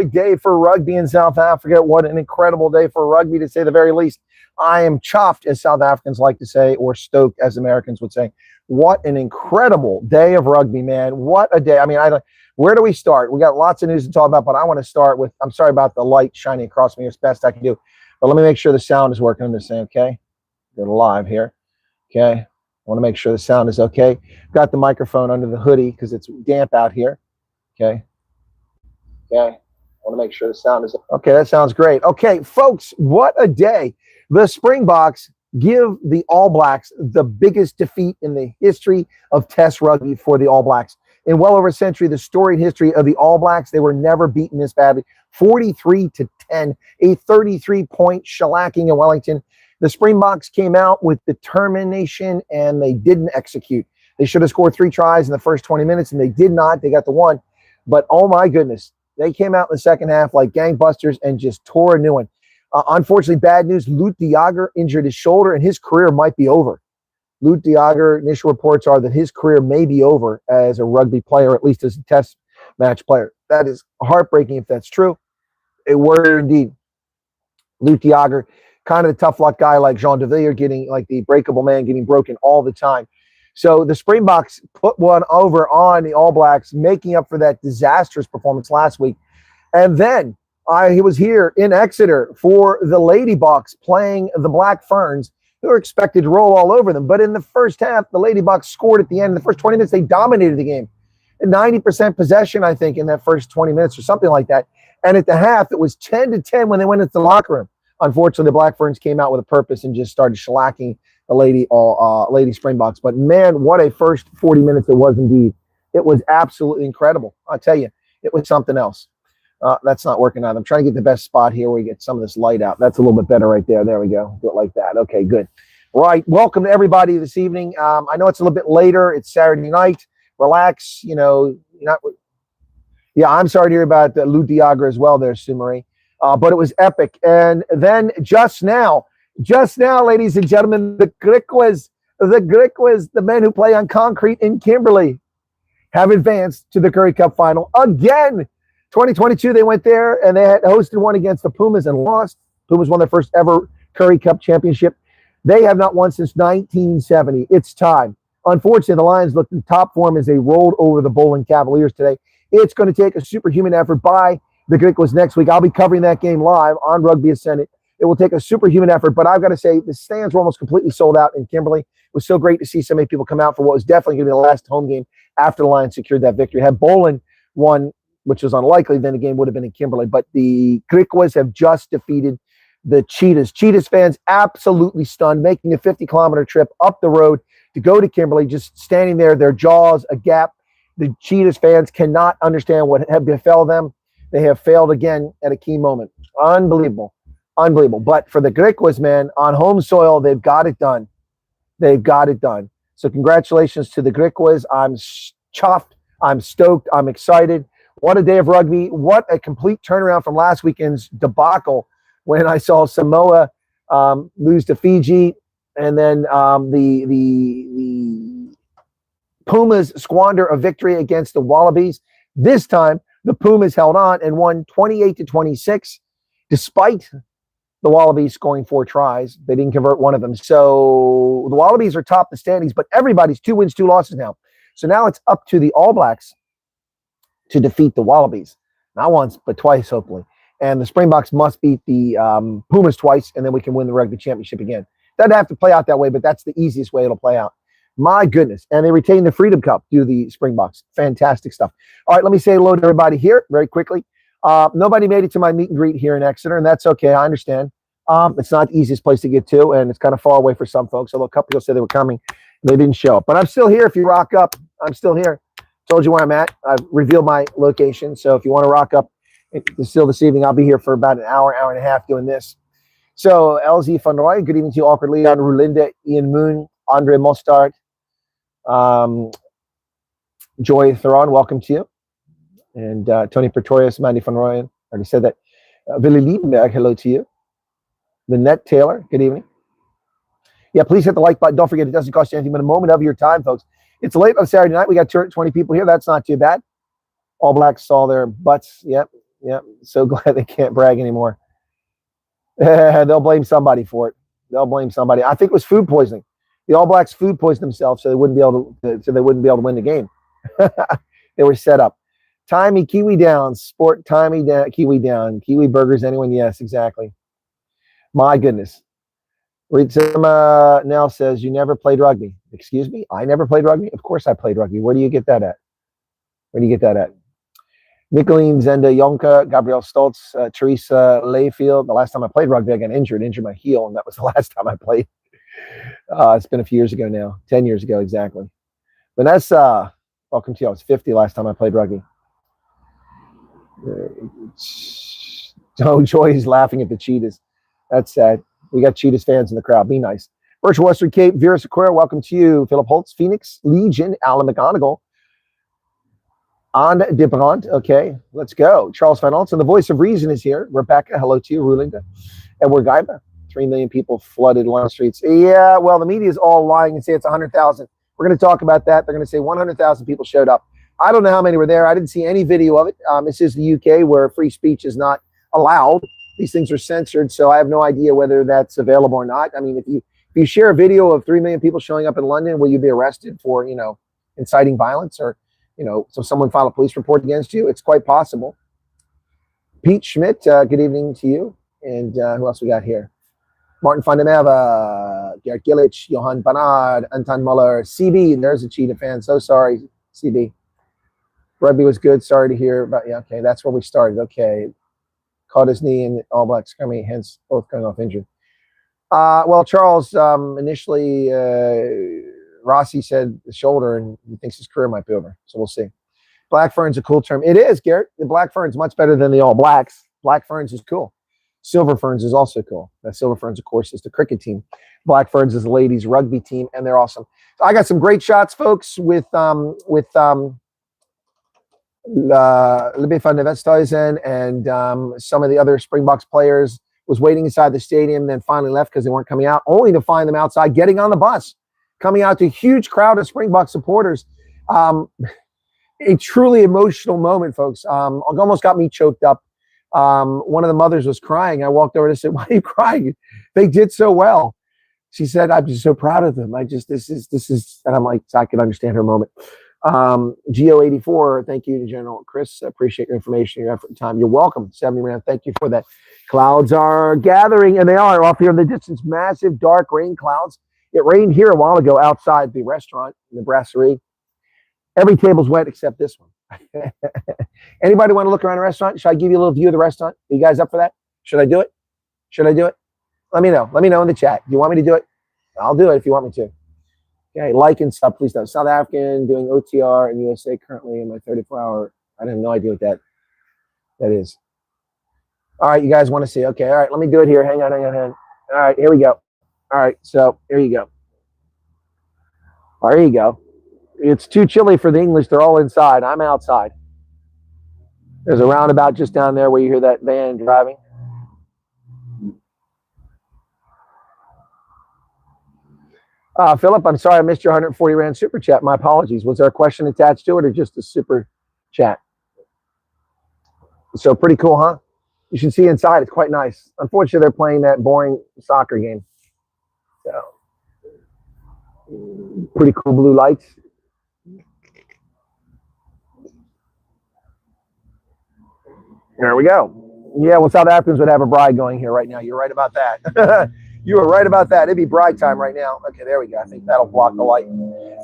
big day for rugby in South Africa. What an incredible day for rugby, to say the very least. I am chuffed, as South Africans like to say, or stoked, as Americans would say. What an incredible day of rugby, man. What a day. I mean, where do we start? We got lots of news to talk about, but I want to start with, I'm sorry about the light shining across me as best I can do, but let me make sure the sound is working on this thing, okay? Go to live here, okay? I want to make sure the sound is okay. Got the microphone under the hoodie because it's damp out here, okay? Okay, I want to make sure the sound is okay. That sounds great. Okay, folks, what a day. The Springboks give the All Blacks the biggest defeat in the history of Test rugby for the All Blacks. In well over a century, the storied history of the All Blacks, they were never beaten this badly. 43-10, a 33-point shellacking in Wellington. The Springboks came out with determination, and they didn't execute. They should have scored 3 tries in the first 20 minutes, and they did not. They got the 1. But, oh, my goodness, they came out in the second half like gangbusters and just tore a new one. Unfortunately, bad news, Loot de Jager injured his shoulder, and his career might be over. Loot de Jager, initial reports are that his career may be over as a rugby player, at least as a test match player. That is heartbreaking if that's true. A worry indeed. Loot de Jager, kind of the tough luck guy like Jean de Villiers, getting like the breakable man, getting broken all the time. So the Springboks put one over on the All Blacks, making up for that disastrous performance last week. And then he was here in Exeter for the Ladybucks playing the Black Ferns, who were expected to roll all over them. But in the first half, the Ladybucks scored at the end. In the first 20 minutes, they dominated the game. 90% possession, I think, in that first 20 minutes or something like that. And at the half, it was 10-10 when they went into the locker room. Unfortunately, the Black Ferns came out with a purpose and just started shellacking the Lady Springboks. But man, what a first 40 minutes it was indeed. It was absolutely incredible. I'll tell you, it was something else. That's not working out. I'm trying to get the best spot here where we get some of this light out. That's a little bit better right there. There we go. Do it like that. Okay, good. Right. Welcome to everybody this evening. I know it's a little bit later. It's Saturday night. Relax. You know, you're not. Yeah, I'm sorry to hear about Loot de Jager as well there, Sumari. But it was epic. And then just now, ladies and gentlemen, the Griquas, the men who play on concrete in Kimberley, have advanced to the Currie Cup final again. 2022, they went there and they had hosted one against the Pumas and lost. Pumas won their first ever Currie Cup championship. They have not won since 1970. It's time. Unfortunately, the Lions looked in top form as they rolled over the Bowling Cavaliers today. It's going to take a superhuman effort by the Griquas next week. I'll be covering that game live on Rugby Ascendant. It will take a superhuman effort, but I've got to say the stands were almost completely sold out in Kimberley. It was so great to see so many people come out for what was definitely going to be the last home game after the Lions secured that victory. Had Bowling won, which was unlikely, then the game would have been in Kimberley. But the Griquas have just defeated the Cheetahs. Cheetahs fans absolutely stunned, making a 50-kilometer trip up the road to go to Kimberley, just standing there, their jaws agape. The Cheetahs fans cannot understand what had befell them. They have failed again at a key moment. Unbelievable. Unbelievable. But for the Griquas, man, on home soil, they've got it done. They've got it done. So congratulations to the Griquas. I'm chuffed. I'm stoked. I'm excited. What a day of rugby. What a complete turnaround from last weekend's debacle when I saw Samoa lose to Fiji, and then the Pumas squander a victory against the Wallabies. This time, the Pumas held on and won 28-26, despite the Wallabies scoring 4 tries. They didn't convert one of them. So the Wallabies are top the standings, but everybody's 2 wins, 2 losses now. So now it's up to the All Blacks to defeat the Wallabies. Not once, but twice, hopefully. And the Springboks must beat the Pumas twice, and then we can win the rugby championship again. Doesn't have to play out that way, but that's the easiest way it'll play out. My goodness. And they retain the Freedom Cup due to the Springboks. Fantastic stuff. All right, let me say hello to everybody here very quickly. Nobody made it to my meet and greet here in Exeter, and that's okay. I understand. It's not the easiest place to get to, and it's kind of far away for some folks, although a couple people said they were coming. They didn't show up. But I'm still here if you rock up. I'm still here. Told you where I'm at. I've revealed my location. So if you want to rock up still this evening, I'll be here for about an hour, hour and a half doing this. So LZ Van Roy, good evening to you. Awkward Leon, Rulinda, Ian Moon, Andre Mostard, Joy Theron, welcome to you. And Tony Pretorius, Mandy Van Royen, I already said that. Willie Liebenberg, hello to you. Lynette Taylor, good evening. Yeah, please hit the like button. Don't forget, it doesn't cost you anything but a moment of your time, folks. It's late on Saturday night. We got 20 people here. That's not too bad. All Blacks saw their butts. Yep. Yep. So glad they can't brag anymore. They'll blame somebody for it. They'll blame somebody. I think it was food poisoning. The All Blacks food poisoned themselves, so they wouldn't be able to win the game. They were set up. Tie me Kiwi down. Sport tie me down. Kiwi down. Kiwi burgers. Anyone? Yes, exactly. My goodness. Nell says you never played rugby. Excuse me? I never played rugby. Of course I played rugby. Where do you get that at? Where do you get that at? Nicklin, Zenda, Yonka, Gabrielle Stoltz, Teresa Layfield. The last time I played rugby, I got injured my heel, and that was the last time I played. It's been a few years ago now, 10 years ago exactly. Vanessa, welcome to you. I was 50 last time I played rugby. Oh, Joy is laughing at the Cheetahs. That's sad. We got Cheetahs fans in the crowd. Be nice. Virtual Western Cape, Vera Sequoia, welcome to you. Philip Holtz, Phoenix, Legion, Alan McGonigal. On Dibrand, okay, let's go. Charles Van Alts, and the voice of reason is here. Rebecca, hello to you. Rulinda, Edward Gaiba. 3 million people flooded London streets. Yeah, well, the media is all lying and say it's 100,000. We're going to talk about that. They're going to say 100,000 people showed up. I don't know how many were there. I didn't see any video of it. This is the UK where free speech is not allowed. These things are censored, so I have no idea whether that's available or not. I mean, if you share a video of 3 million people showing up in London, will you be arrested for, inciting violence or, so someone file a police report against you? It's quite possible. Pete Schmidt, good evening to you. And who else we got here? Martin van der Merwe, Gert Gillich, Johan Bernard, Anton Muller, CB. There's a Cheetah fan. So sorry, CB. Rugby was good. Sorry to hear about. Yeah, okay, that's where we started. Okay, caught his knee in All Black scrimmy, hence both going off injured. Well, Charles, initially, Rossi said the shoulder, and he thinks his career might be over. So we'll see. Black Fern's a cool term. It is, Garrett. The Black Fern's much better than the All Blacks. Black Ferns is cool. Silver Ferns is also cool. That Silver Ferns, of course, is the cricket team. Black Ferns is the ladies' rugby team, and they're awesome. So I got some great shots, folks, with Libby van der Westhuizen and some of the other Springboks players. Was waiting inside the stadium, then finally left because they weren't coming out, only to find them outside getting on the bus, coming out to a huge crowd of Springbok supporters. A truly emotional moment, folks. Almost got me choked up. One of the mothers was crying. I walked over and said, "Why are you crying? They did so well." She said, "I'm just so proud of them. This is," and I'm like, so I can understand her moment. Geo84, thank you to General Chris. Appreciate your information, your effort, and time. You're welcome. 70 round. Thank you for that. Clouds are gathering, and they are off here in the distance. Massive dark rain clouds. It rained here a while ago outside the restaurant in the brasserie. Every table's wet except this one. Anybody want to look around the restaurant? Should I give you a little view of the restaurant? Are you guys up for that? Should I do it? Should I do it? Let me know. Let me know in the chat. Do you want me to do it? I'll do it if you want me to. Okay, like and sub, please. Don't. South African doing OTR in USA currently in my 34-hour. I have no idea what that is. All right, you guys want to see? Okay, all right, let me do it here. Hang on. All right, here we go. All right, so here you go. There you go. It's too chilly for the English. They're all inside. I'm outside. There's a roundabout just down there where you hear that van driving. Philip, I'm sorry I missed your 140 Rand super chat. My apologies. Was there a question attached to it or just a super chat? So pretty cool, huh? You should see inside. It's quite nice. Unfortunately, they're playing that boring soccer game. So pretty cool blue lights. There we go. Yeah, well, South Africans would have a bride going here right now. You're right about that. You were right about that. It'd be bride time right now. Okay, there we go. I think that'll block the light.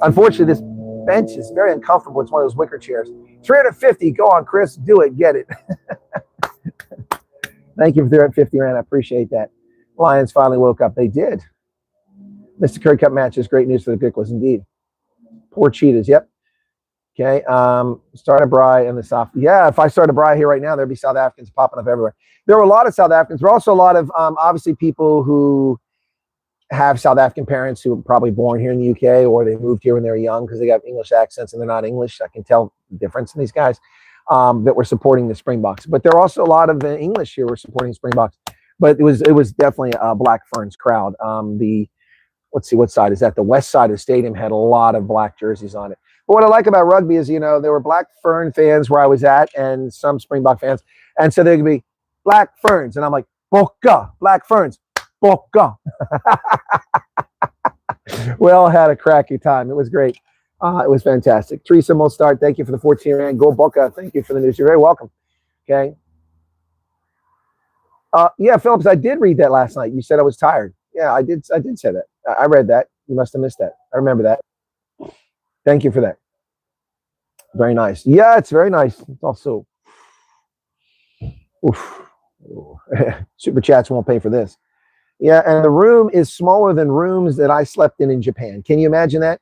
Unfortunately, this bench is very uncomfortable. It's one of those wicker chairs. 350. Go on, Chris. Do it. Get it. Thank you for 350 Rand. I appreciate that. Lions finally woke up. They did. Mr. Kirk Cup match is great news for the Pickles, indeed. Poor Cheetahs. Yep. Okay. Start a braai in the South. Yeah, if I start a braai here right now, there'd be South Africans popping up everywhere. There were a lot of South Africans. There were also a lot of, obviously, people who have South African parents who were probably born here in the UK or they moved here when they were young because they got English accents and they're not English. I can tell the difference in these guys that were supporting the Springboks. But there are also a lot of English here who were supporting Springboks. But it was definitely a Black Ferns crowd. Let's see, what side is that? The west side of the stadium had a lot of black jerseys on it. But what I like about rugby is, there were Black Fern fans where I was at and some Springbok fans. And so they're going to be black ferns. And I'm like, Boca, black ferns, Boca. We all had a cracky time. It was great. It was fantastic. Teresa Mostart, thank you for the 14 rand. Go Boca, thank you for the news. You're very welcome. Okay. Yeah, Phillips, I did read that last night. You said I was tired. Yeah, I did say that. I read that. You must have missed that. I remember that. Thank you for that. Very nice. Yeah, it's very nice. It's also, oof. Super chats won't pay for this. Yeah, and the room is smaller than rooms that I slept in Japan. Can you imagine that?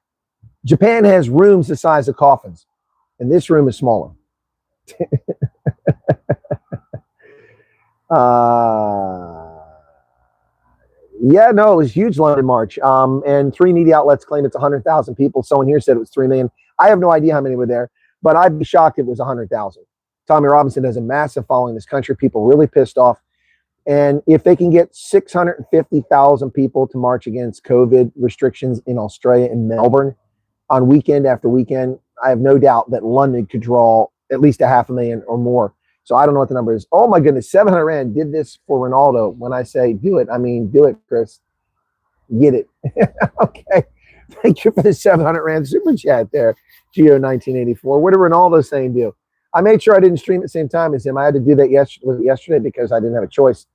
Japan has rooms the size of coffins, and this room is smaller. Yeah, no, it was huge London March. And 3 media outlets claim it's 100,000 people. Someone here said it was 3 million. I have no idea how many were there, but I'd be shocked if it was 100,000. Tommy Robinson has a massive following in this country. People really pissed off. And if they can get 650,000 people to march against COVID restrictions in Australia and Melbourne on weekend after weekend, I have no doubt that London could draw at least 500,000 or more. So I don't know what the number is. Oh my goodness, 700 rand did this for Ronaldo. When I say do it, I mean do it, Chris. Get it. Okay. Thank you for the 700 rand super chat there, Geo1984. What did Ronaldo saying do? I made sure I didn't stream at the same time as him. I had to do that yesterday because I didn't have a choice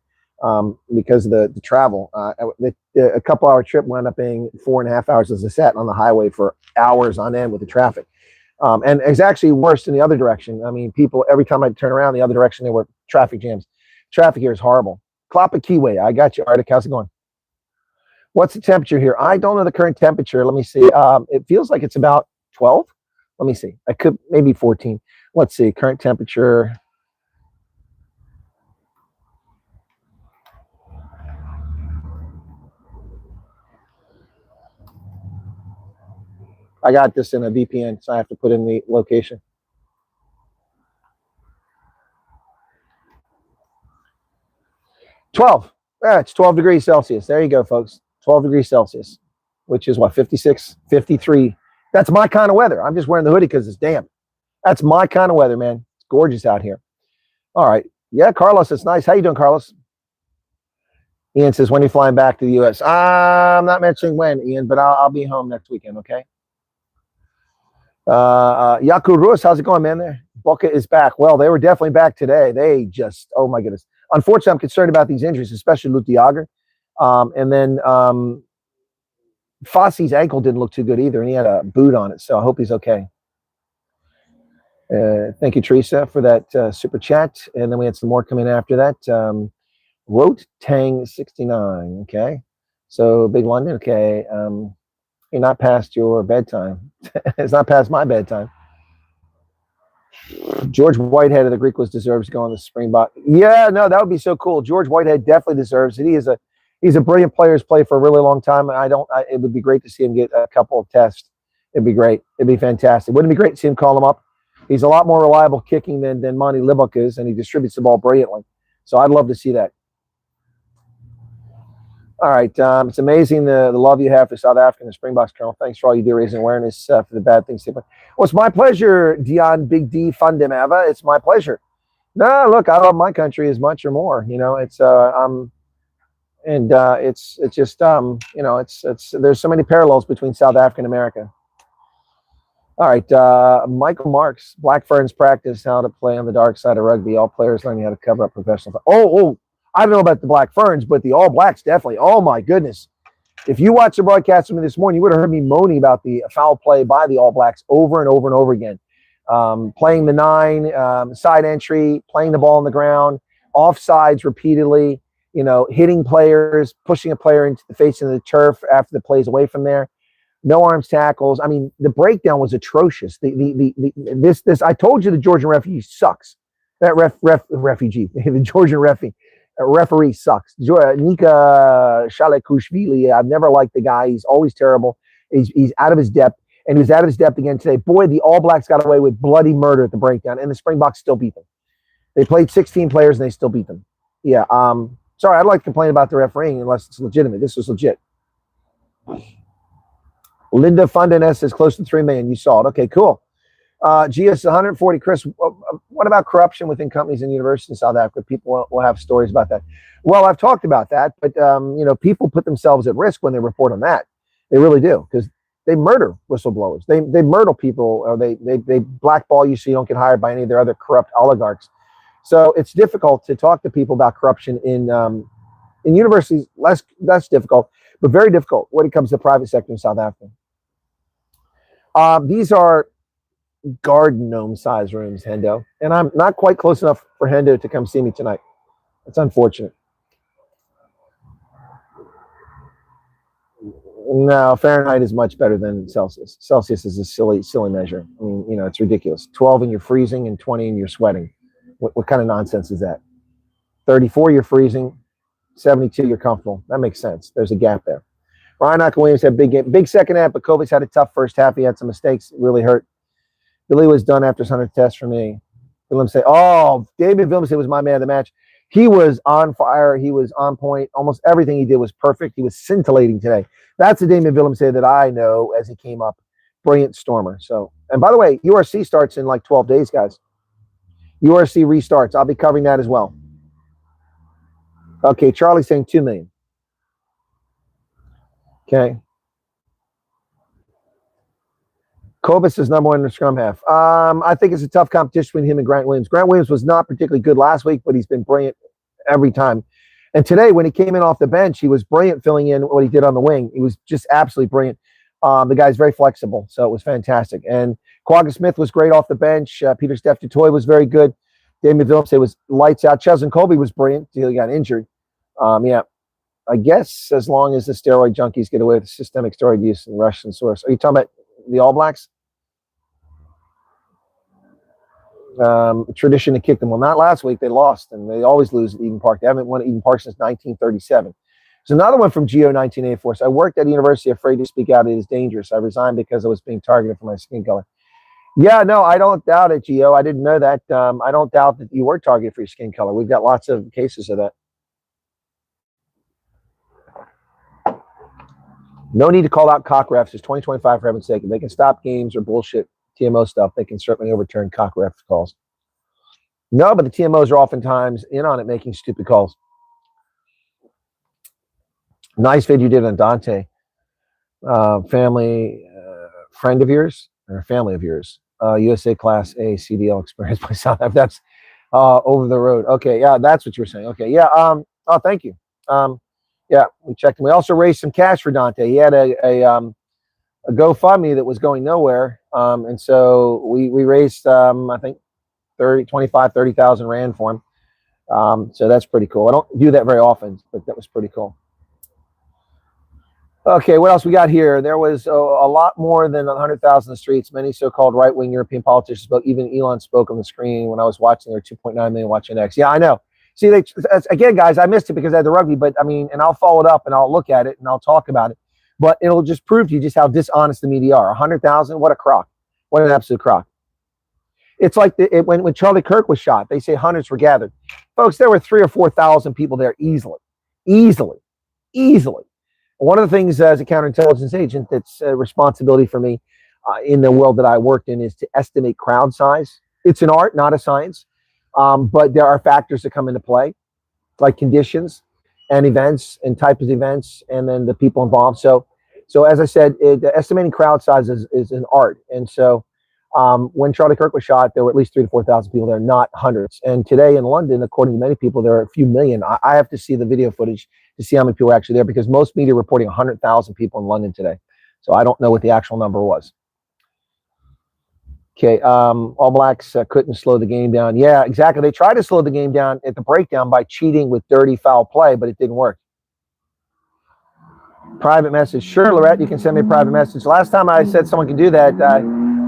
because of the travel. A couple-hour trip wound up being 4.5 hours as I sat on the highway for hours on end with the traffic. And it's actually worse in the other direction. I mean, people, every time I turn around the other direction, there were traffic jams. Traffic here is horrible. Klapa Kiwi, I got you. Arctic, how's it going? What's the temperature here? I don't know the current temperature. Let me see. It feels like it's about 12. Let me see. I could maybe 14. Let's see. Current temperature. I got this in a VPN, so I have to put in the location. $12. Yeah, it's 12 degrees Celsius. There you go, folks. 12 degrees Celsius, which is what, 56, 53. That's my kind of weather. I'm just wearing the hoodie because it's damp. That's my kind of weather, man. It's gorgeous out here. All right. Yeah, Carlos, it's nice. How you doing, Carlos? Ian says, when are you flying back to the U.S.? I'm not mentioning when, Ian, but I'll be home next weekend, okay? Yaku Ruiz, how's it going, man? There, Boca is back. Well, they were definitely back today. They just, oh my goodness. Unfortunately, I'm concerned about these injuries, especially Lutiager. And then Fosse's ankle didn't look too good either, and he had a boot on it, so I hope he's okay. Thank you, Teresa, for that super chat. And then we had some more come in after that. Wrote Tang 69. Okay, so Big London. Okay, you're not past your bedtime. It's not past my bedtime. George Whitehead of the Greek deserves to go on the Springbok. Yeah, no, that would be so cool. George Whitehead definitely deserves it. He's a brilliant player. He's played for a really long time. It would be great to see him get a couple of tests. It'd be great. It'd be fantastic. Wouldn't it be great to see him call him up? He's a lot more reliable kicking than Monty Libok is, and he distributes the ball brilliantly. So I'd love to see that. All right. It's amazing the love you have for South Africa and the Springboks, Colonel. Thanks for all you do raising awareness for the bad things. Well, it's my pleasure, Dion Big D Fundemava. It's my pleasure. No, look, I love my country as much or more. You know, it's it's just you know, it's there's so many parallels between South Africa and America. All right, Michael Marks, Black Ferns practice how to play on the dark side of rugby. All players learning how to cover up professional. Oh, I don't know about the Black Ferns, but the All Blacks definitely. Oh my goodness. If you watched the broadcast with me this morning, you would have heard me moaning about the foul play by the All Blacks over and over and over again. Playing the 9, side entry, playing the ball on the ground, offsides repeatedly, you know, hitting players, pushing a player into the face of the turf after the play's away from there. No arms tackles. I mean, the breakdown was atrocious. This I told you the Georgian referee sucks. That the Georgian referee sucks. Nika Shalekushvili, I've never liked the guy. He's always terrible. He's out of his depth, and he was out of his depth again today. Boy, the All Blacks got away with bloody murder at the breakdown, and the Springboks still beat them. They played 16 players, and they still beat them. Yeah. Sorry, I'd like to complain about the refereeing unless it's legitimate. This was legit. Linda Fundanes is close to 3 million. You saw it. Okay, cool. GS 140. Chris, what about corruption within companies and universities in South Africa? People will have stories about that. Well, I've talked about that, but you know, people put themselves at risk when they report on that. They really do, because they murder whistleblowers. They murder people, or they blackball you so you don't get hired by any of their other corrupt oligarchs. So it's difficult to talk to people about corruption in universities. Less difficult, but very difficult when it comes to the private sector in South Africa. These are garden gnome size rooms, Hendo, and I'm not quite close enough for Hendo to come see me tonight. It's unfortunate. No, Fahrenheit is much better than Celsius. Celsius is a silly measure. I mean, you know, it's ridiculous. 12 and you're freezing, and 20 and you're sweating. What kind of nonsense is that? 34 you're freezing, 72 you're comfortable. That makes sense. There's a gap there. Ryan Williams had big second half, but Kovacs had a tough first half. He had some mistakes. It really hurt. Billy was done after his 100th test for me. Willemse, oh, David Willemse was my man of the match. He was on fire. He was on point. Almost everything he did was perfect. He was scintillating today. That's the Damien Willemse that I know as he came up. Brilliant stormer. So, and by the way, URC starts in like 12 days, guys. URC restarts. I'll be covering that as well. Okay, Charlie's saying 2 million. Okay. Kobus is number one in the scrum half. I think it's a tough competition between him and Grant Williams. Grant Williams was not particularly good last week, but he's been brilliant every time. And today, when he came in off the bench, he was brilliant filling in what he did on the wing. He was just absolutely brilliant. The guy's very flexible, so it was fantastic. And Quagga Smith was great off the bench. Peter Steph Dutoy was very good. Damien Willemse was lights out. Cheslin Colby was brilliant until he got injured. Yeah, I guess as long as the steroid junkies get away with systemic steroid use and Russian source. Are you talking about the All Blacks? Tradition to kick them. Well, not last week. They lost, and they always lose at Eden Park. They haven't won at Eden Park since 1937. There's another one from Geo 1984. So I worked at a university afraid to speak out. It is dangerous. I resigned because I was being targeted for my skin color. Yeah, no, I don't doubt it, Geo. I didn't know that. I don't doubt that you were targeted for your skin color. We've got lots of cases of that. No need to call out cock refs. It's 2025 for heaven's sake. If they can stop games or bullshit TMO stuff, they can certainly overturn cock ref calls. No, but the TMOs are oftentimes in on it, making stupid calls. Nice vid you did on Dante. Family, friend of yours, or family of yours? USA Class A CDL experience by South Africa. That's over the road. Okay, yeah, that's what you were saying. Okay, yeah. Oh, thank you. Yeah, we checked him. We also raised some cash for Dante. He had a GoFundMe that was going nowhere. And so we raised, I think, 30,000 Rand for him. So that's pretty cool. I don't do that very often, but that was pretty cool. Okay, what else we got here? There was a lot more than 100,000 in the streets. Many so-called right-wing European politicians spoke. Even Elon spoke on the screen when I was watching. There were 2.9 million watching X. Yeah, I know. See, again, guys, I missed it because I had the rugby, but I mean, and I'll follow it up and I'll look at it and I'll talk about it. But it'll just prove to you just how dishonest the media are. 100,000, what a crock. What an absolute crock. It's like when Charlie Kirk was shot, they say hundreds were gathered. Folks, there were 3,000 or 4,000 people there easily. One of the things as a counterintelligence agent that's a responsibility for me in the world that I worked in is to estimate crowd size. It's an art, not a science. But there are factors that come into play, like conditions and events and type of events, and then the people involved. So as I said, estimating crowd size is an art. And so when Charlie Kirk was shot, there were at least 3,000 to 4,000 people there, not hundreds. And today in London, according to many people, there are a few million. I have to see the video footage to see how many people are actually there, because most media are reporting 100,000 people in London today. So I don't know what the actual number was. Okay, All Blacks couldn't slow the game down. Yeah, exactly. They tried to slow the game down at the breakdown by cheating with dirty foul play, but it didn't work. Private message. Sure, Lorette, you can send me a private message. Last time I said someone can do that,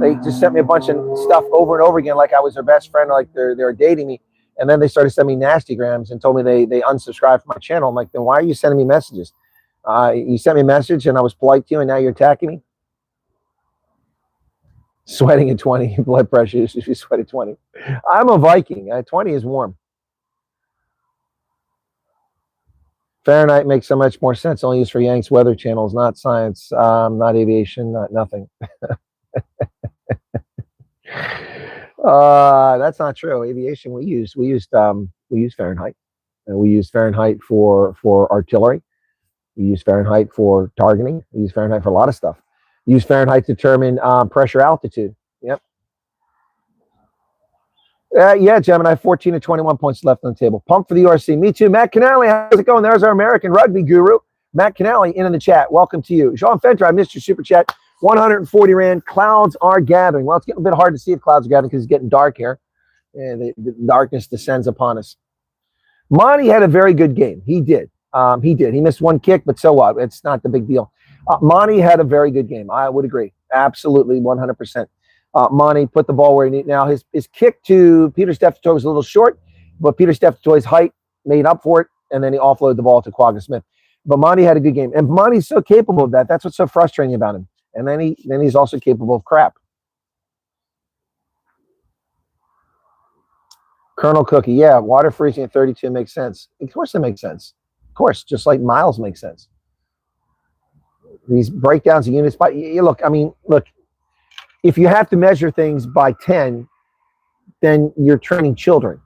they just sent me a bunch of stuff over and over again like I was their best friend, like they're dating me. And then they started sending me nasty grams and told me they unsubscribed from my channel. I'm like, then why are you sending me messages? You sent me a message and I was polite to you and now you're attacking me? Sweating at 20, blood pressure if you sweat at 20. I'm a Viking. 20 is warm. Fahrenheit makes so much more sense. Only used for Yanks weather channels, not science, not aviation, not nothing. That's not true. Aviation, we used Fahrenheit, and we used Fahrenheit for artillery. We use Fahrenheit for targeting. We use Fahrenheit for a lot of stuff. We use Fahrenheit to determine pressure altitude. Yep. Yeah, Gemini, 14 to 21 points left on the table. Pump for the URC. Me too. Matt Canale, how's it going? There's our American rugby guru. Matt Canale in the chat. Welcome to you. Jean Fentra, I missed your super chat. 140 Rand. Clouds are gathering. Well, it's getting a bit hard to see if clouds are gathering because it's getting dark here. And the darkness descends upon us. Monty had a very good game. He did. He did. He missed one kick, but so what? It's not the big deal. Monty had a very good game. I would agree. Absolutely, 100%. Monty put the ball where he needed. Now, his kick to Peter Steptoe was a little short, but Peter Steptoe's height made up for it, and then he offloaded the ball to Quagga Smith. But Monty had a good game, and Monty's so capable of that. That's what's so frustrating about him. And then he's also capable of crap. Colonel Cookie, yeah, water freezing at 32 makes sense. Of course it makes sense. Of course, just like miles make sense. These breakdowns of units by look, if you have to measure things by 10, then you're training children.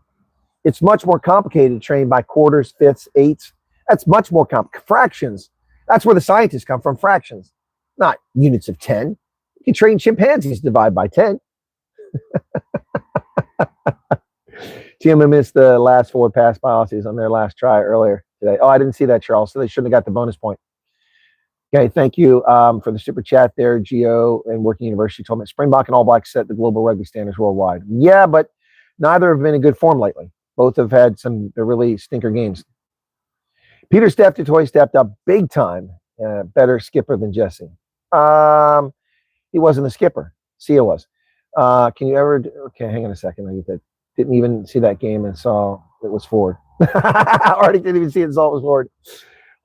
It's much more complicated to train by quarters, fifths, eighths. That's much more complicated. Fractions. That's where the scientists come from, fractions, not units of 10. You can train chimpanzees to divide by 10. Team missed the last forward pass policies on their last try earlier today. Oh, I didn't see that, Charles. So they shouldn't have got the bonus point. Okay, thank you for the super chat there, Geo and Working University told me Springbok and All Blacks set the global rugby standards worldwide. Yeah, but neither have been in good form lately. Both have had some really stinker games. Peter Steptoe stepped up big time. Better skipper than Jesse. He wasn't a skipper. Sia was. Can you ever? Okay, hang on a second. I didn't even see that game and saw it was Ford. I already didn't even see it and saw it was Ford.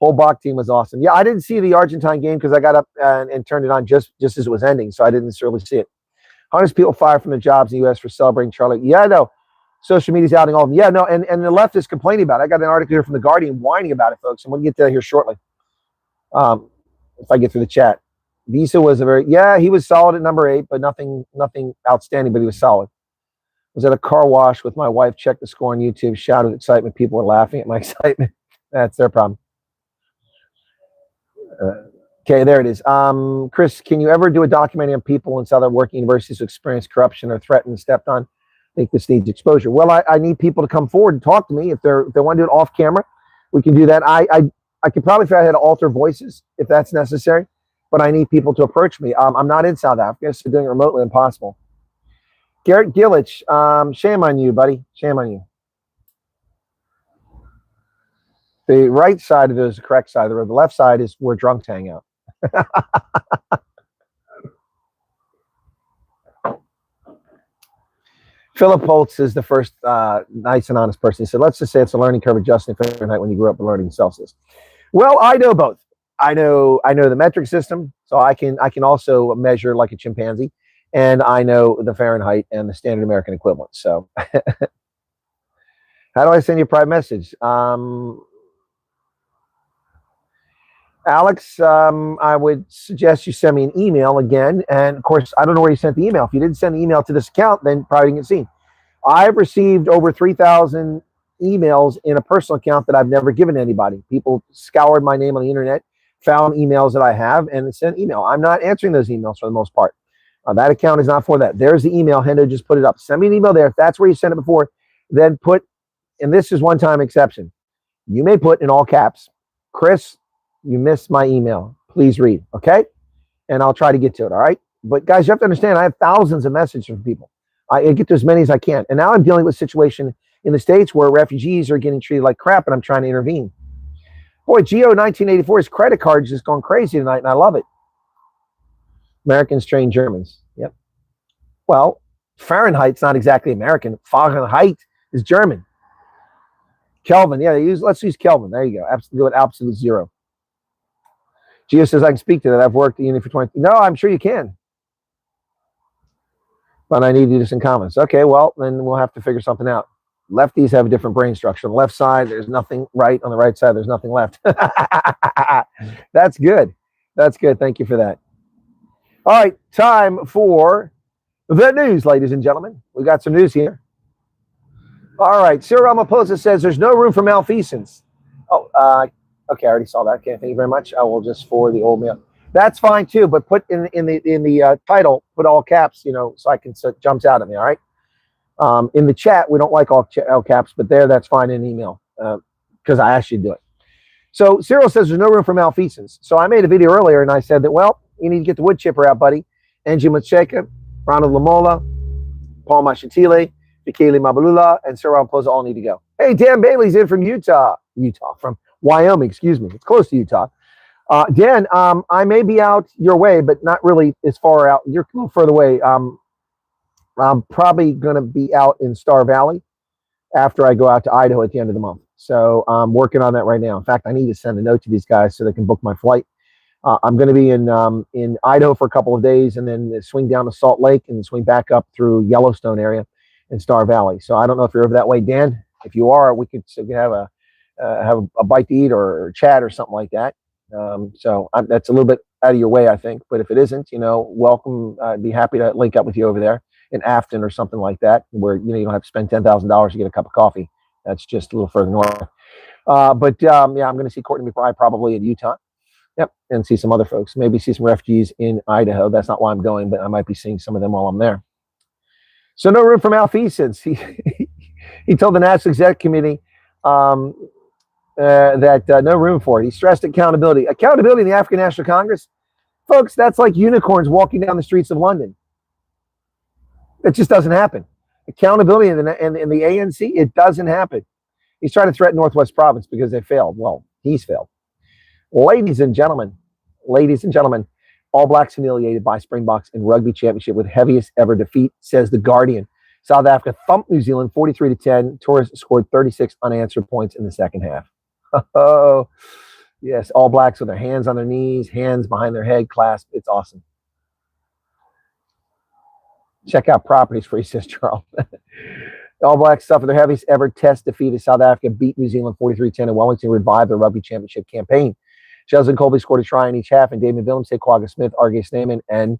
Whole Bach team was awesome. Yeah, I didn't see the Argentine game because I got up and turned it on just as it was ending, so I didn't really see it. Hundreds of people fired from their jobs in the U.S. for celebrating Charlie. Yeah, I know. Social media's outing all of them. Yeah, no, and the left is complaining about it. I got an article here from The Guardian whining about it, folks, and we'll get to that here shortly. If I get through the chat. Visa was he was solid at number 8, but nothing outstanding, but he was solid. Was at a car wash with my wife, checked the score on YouTube, shouted excitement. People were laughing at my excitement. That's their problem. Okay, there it is. Chris, can you ever do a documentary on people in Southern working universities who experience corruption or threatened and stepped on? I think this needs exposure. Well, I need people to come forward and talk to me. If they want to do it off camera, we can do that. I could probably figure out how to alter voices if that's necessary, but I need people to approach me. I'm not in South Africa, so doing it remotely impossible. Garrett Gillich, shame on you, buddy. Shame on you. The right side of it is the correct side of the road. The left side is where drunks hang out. Philip Holtz is the first nice and honest person. He said, let's just say it's a learning curve adjusting Fahrenheit when you grew up learning Celsius. Well, I know both. I know the metric system, so I can also measure like a chimpanzee, and I know the Fahrenheit and the standard American equivalent. So how do I send you a private message? Alex, I would suggest you send me an email again. And of course, I don't know where you sent the email. If you didn't send the email to this account, then probably didn't get seen. I've received over 3,000 emails in a personal account that I've never given to anybody. People scoured my name on the internet, found emails that I have, and sent email. I'm not answering those emails for the most part. That account is not for that. There's the email. Hendo just put it up. Send me an email there. If that's where you sent it before, then put, and this is one-time exception, you may put in all caps, Chris, you missed my email. Please read, okay? And I'll try to get to it, all right? But guys, you have to understand, I have thousands of messages from people. I get to as many as I can. And now I'm dealing with a situation in the States where refugees are getting treated like crap, and I'm trying to intervene. Boy, Geo1984, his credit card is just going crazy tonight, and I love it. Americans train Germans. Yep. Well, Fahrenheit's not exactly American. Fahrenheit is German. Kelvin, yeah, let's use Kelvin. There you go. Do it absolute zero. Geo says I can speak to that. I've worked at uni for 20. No, I'm sure you can. But I need to do this in comments. Okay, well, then we'll have to figure something out. Lefties have a different brain structure. On the left side, there's nothing right. On the right side, there's nothing left. That's good. That's good. Thank you for that. All right, time for The news, ladies and gentlemen. We got some news here. All right. Cyril Ramaphosa says there's no room for malfeasance. Oh, okay. I already saw that. Okay. Thank you very much. I will just forward the old mail. That's fine too, but put in the title, put all caps, so it jumps out at me. All right. In the chat, we don't like all caps, but that's fine in email because I asked you to do it. So Cyril says there's no room for malfeasance. So I made a video earlier and I said that, well, you need to get the wood chipper out, buddy. Angie Macheka, Ronald Lamola, Paul Mashatile, Fikeli Mabalula, and Cyril Ramaphosa all need to go. Hey, Dan Bailey's in from from Wyoming, excuse me. It's close to Utah. Dan, I may be out your way, but not really as far out. You're a little further away. I'm probably going to be out in Star Valley after I go out to Idaho at the end of the month. So I'm working on that right now. In fact, I need to send a note to these guys so they can book my flight. I'm going to be in Idaho for a couple of days and then swing down to Salt Lake and swing back up through Yellowstone area in Star Valley. So I don't know if you're over that way, Dan. If you are, we could have a bite to eat or chat or something like that. That's a little bit out of your way, I think. But if it isn't, welcome. I'd be happy to link up with you over there in Afton or something like that, where you don't have to spend $10,000 to get a cup of coffee. That's just a little further north. I'm going to see Courtney McBride probably in Utah. Yep, and see some other folks. Maybe see some refugees in Idaho. That's not why I'm going, but I might be seeing some of them while I'm there. So no room for malfeasance. He told the National Exec Committee that no room for it. He stressed accountability. Accountability in the African National Congress, folks. That's like unicorns walking down the streets of London. It just doesn't happen. Accountability in the ANC, it doesn't happen. He's trying to threaten Northwest Province because they failed. Well, he's failed. Ladies and gentlemen, All Blacks humiliated by Springboks in Rugby Championship with heaviest ever defeat, says The Guardian. South Africa thumped New Zealand 43-10. Tourists scored 36 unanswered points in the second half. Oh, yes, All Blacks with their hands on their knees, hands behind their head, clasped. It's awesome. Check out Properties Free, says Charles. All Blacks suffered their heaviest ever test defeat as South Africa beat New Zealand 43-10 and Wellington revived their Rugby Championship campaign. Sheldon Colby scored a try in each half, and Damon Willems, Quagga Smith, R.G. Snyman, and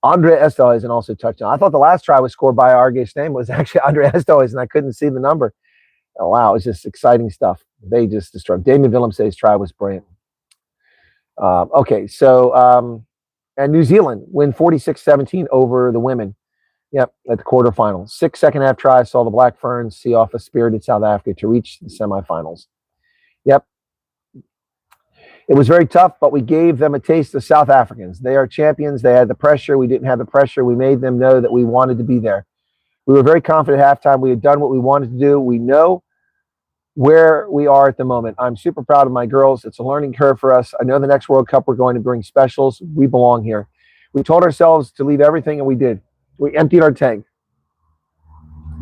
Andre Estohuizen also touchdown. I thought the last try was scored by R.G. Snyman was actually Andre Estohuizen, and I couldn't see the number. Oh, wow, it's just exciting stuff. They just destroyed. Damon Willems says try was brilliant. And New Zealand win 46-17 over the women. Yep, at the quarterfinals. 6 second-half tries saw the Black Ferns see off a spirited South Africa to reach the semifinals. Yep. It was very tough, but we gave them a taste of South Africans. They are champions. They had the pressure. We didn't have the pressure. We made them know that we wanted to be there. We were very confident at halftime. We had done what we wanted to do. We know where we are at the moment. I'm super proud of my girls. It's a learning curve for us. I know the next World Cup we're going to bring specials. We belong here. We told ourselves to leave everything, and we did. We emptied our tank.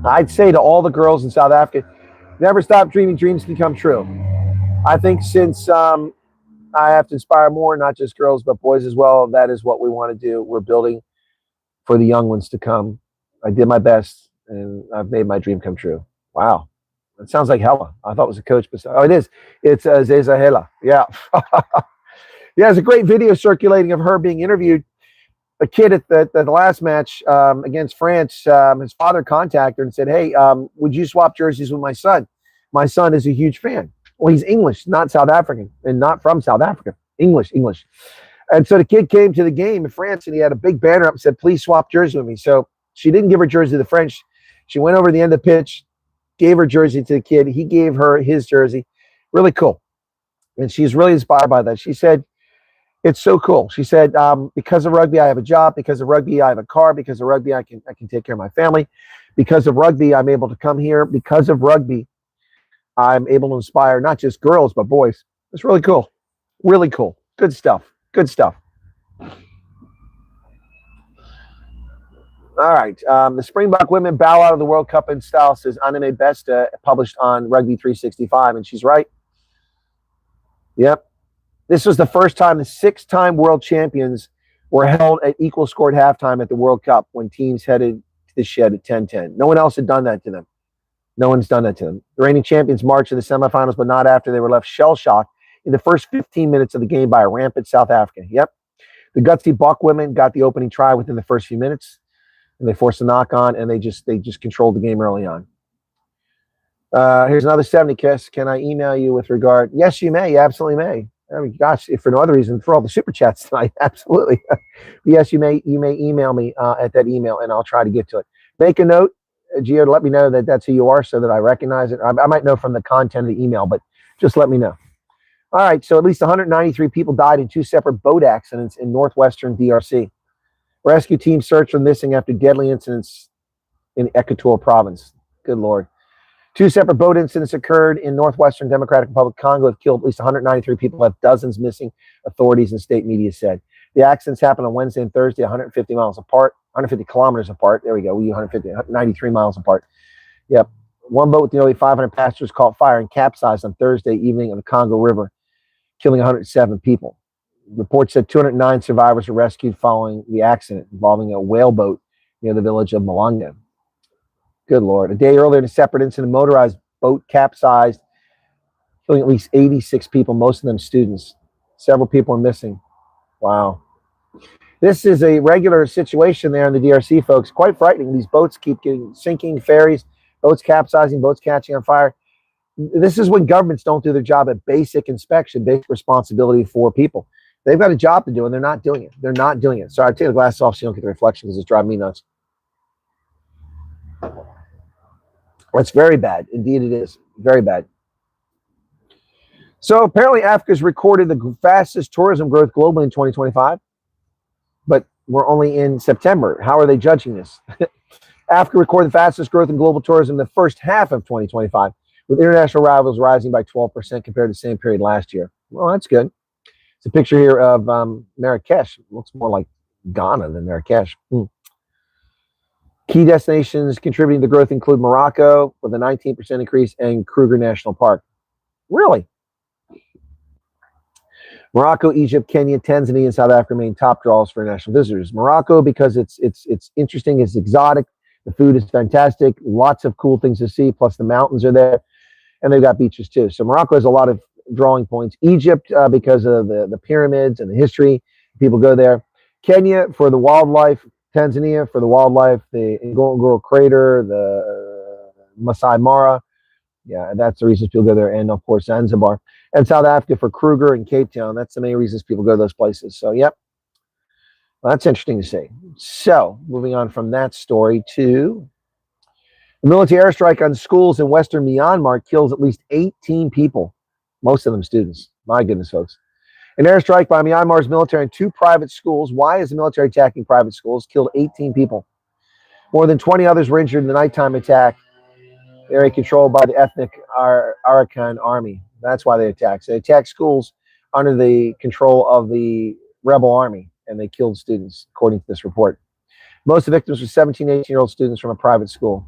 I'd say to all the girls in South Africa, never stop dreaming. Dreams can come true. I think since I have to inspire more, not just girls, but boys as well, that is what we want to do. We're building for the young ones to come. I did my best, and I've made my dream come true. Wow. It sounds like Hella. I thought it was a coach. But it is. It's Zeza Hela. Yeah. Yeah, there's a great video circulating of her being interviewed. A kid at the last match against France, his father contacted her and said, hey, would you swap jerseys with my son? My son is a huge fan. Well, he's English, not South African, and not from South Africa. English. And so the kid came to the game in France, and he had a big banner up and said, please swap jerseys with me. So she didn't give her jersey to the French. She went over to the end of the pitch, gave her jersey to the kid. He gave her his jersey. Really cool. And she's really inspired by that. She said, it's so cool. She said, because of rugby, I have a job. Because of rugby, I have a car. Because of rugby, I can take care of my family. Because of rugby, I'm able to come here. Because of rugby, I'm able to inspire not just girls, but boys. It's really cool. Really cool. Good stuff. Good stuff. All right. The Springbok women bow out of the World Cup in style, says Anime Besta, published on Rugby 365. And she's right. Yep. This was the first time the 6-time world champions were held at equal score at halftime at the World Cup when teams headed to the shed at 10-10. No one else had done that to them. No one's done that to them. The reigning champions marched to the semifinals, but not after they were left shell-shocked in the first 15 minutes of the game by a rampant South Africa. Yep. The gutsy Bok women got the opening try within the first few minutes. and they forced a knock on, and they just controlled the game early on. Here's another 70, Kiss. Can I email you with regard? Yes, you may. You absolutely may. I mean, gosh, if for no other reason, for all the super chats tonight, absolutely. Yes, you may email me at that email, and I'll try to get to it. Make a note, Gio, to let me know that that's who you are, so that I recognize it. I might know from the content of the email, but just let me know. All right, so at least 193 people died in 2 separate boat accidents in northwestern DRC. Rescue teams search for missing after deadly incidents in Equatorial Province. Good Lord. 2 separate boat incidents occurred in northwestern Democratic Republic of Congo, have killed at least 193 people, have dozens missing, authorities and state media said. The accidents happened on Wednesday and Thursday, 150 miles apart, 150 kilometers apart. There we go. 193 miles apart. Yep. One boat with nearly 500 passengers caught fire and capsized on Thursday evening on the Congo River, killing 107 people. Reports said 209 survivors were rescued following the accident involving a whaleboat near the village of Malanga. Good Lord. A day earlier, in a separate incident, a motorized boat capsized, killing at least 86 people, most of them students. Several people are missing. Wow. This is a regular situation there in the DRC, folks. Quite frightening. These boats keep getting sinking, ferries, boats capsizing, boats catching on fire. This is when governments don't do their job at basic inspection, basic responsibility for people. They've got a job to do, and they're not doing it. They're not doing it. Sorry, I take the glasses off so you don't get the reflection because it's driving me nuts. It's very bad. Indeed, it is. Very bad. So apparently Africa's recorded the fastest tourism growth globally in 2025, but we're only in September. How are they judging this? Africa recorded the fastest growth in global tourism in the first half of 2025, with international arrivals rising by 12% compared to the same period last year. Well, that's good. It's a picture here of Marrakesh. It looks more like Ghana than Marrakesh. Key destinations contributing to growth include Morocco with a 19% increase and Kruger National Park. Really? Morocco, Egypt, Kenya, Tanzania, and South Africa remain top draws for international visitors. Morocco because it's interesting, it's exotic, the food is fantastic, lots of cool things to see, plus the mountains are there, and they've got beaches too. So Morocco has a lot of drawing points. Egypt because of the pyramids and the history, people go there. Kenya for the wildlife. Tanzania for the wildlife, the Ngorongoro Crater, the Masai Mara. Yeah, that's the reasons people go there. And of course, Zanzibar. And South Africa for Kruger and Cape Town. That's the main reasons people go to those places. So, yep. Well, that's interesting to see. So, moving on from that story to the military airstrike on schools in Western Myanmar kills at least 18 people, most of them students. My goodness, folks. An airstrike by Myanmar's military on 2 private schools. Why is the military attacking private schools? Killed 18 people. More than 20 others were injured in the nighttime attack. Area controlled by the ethnic Arakan army. That's why they attacked. So they attacked schools under the control of the rebel army, and they killed students, according to this report. Most of the victims were 17, 18-year-old students from a private school.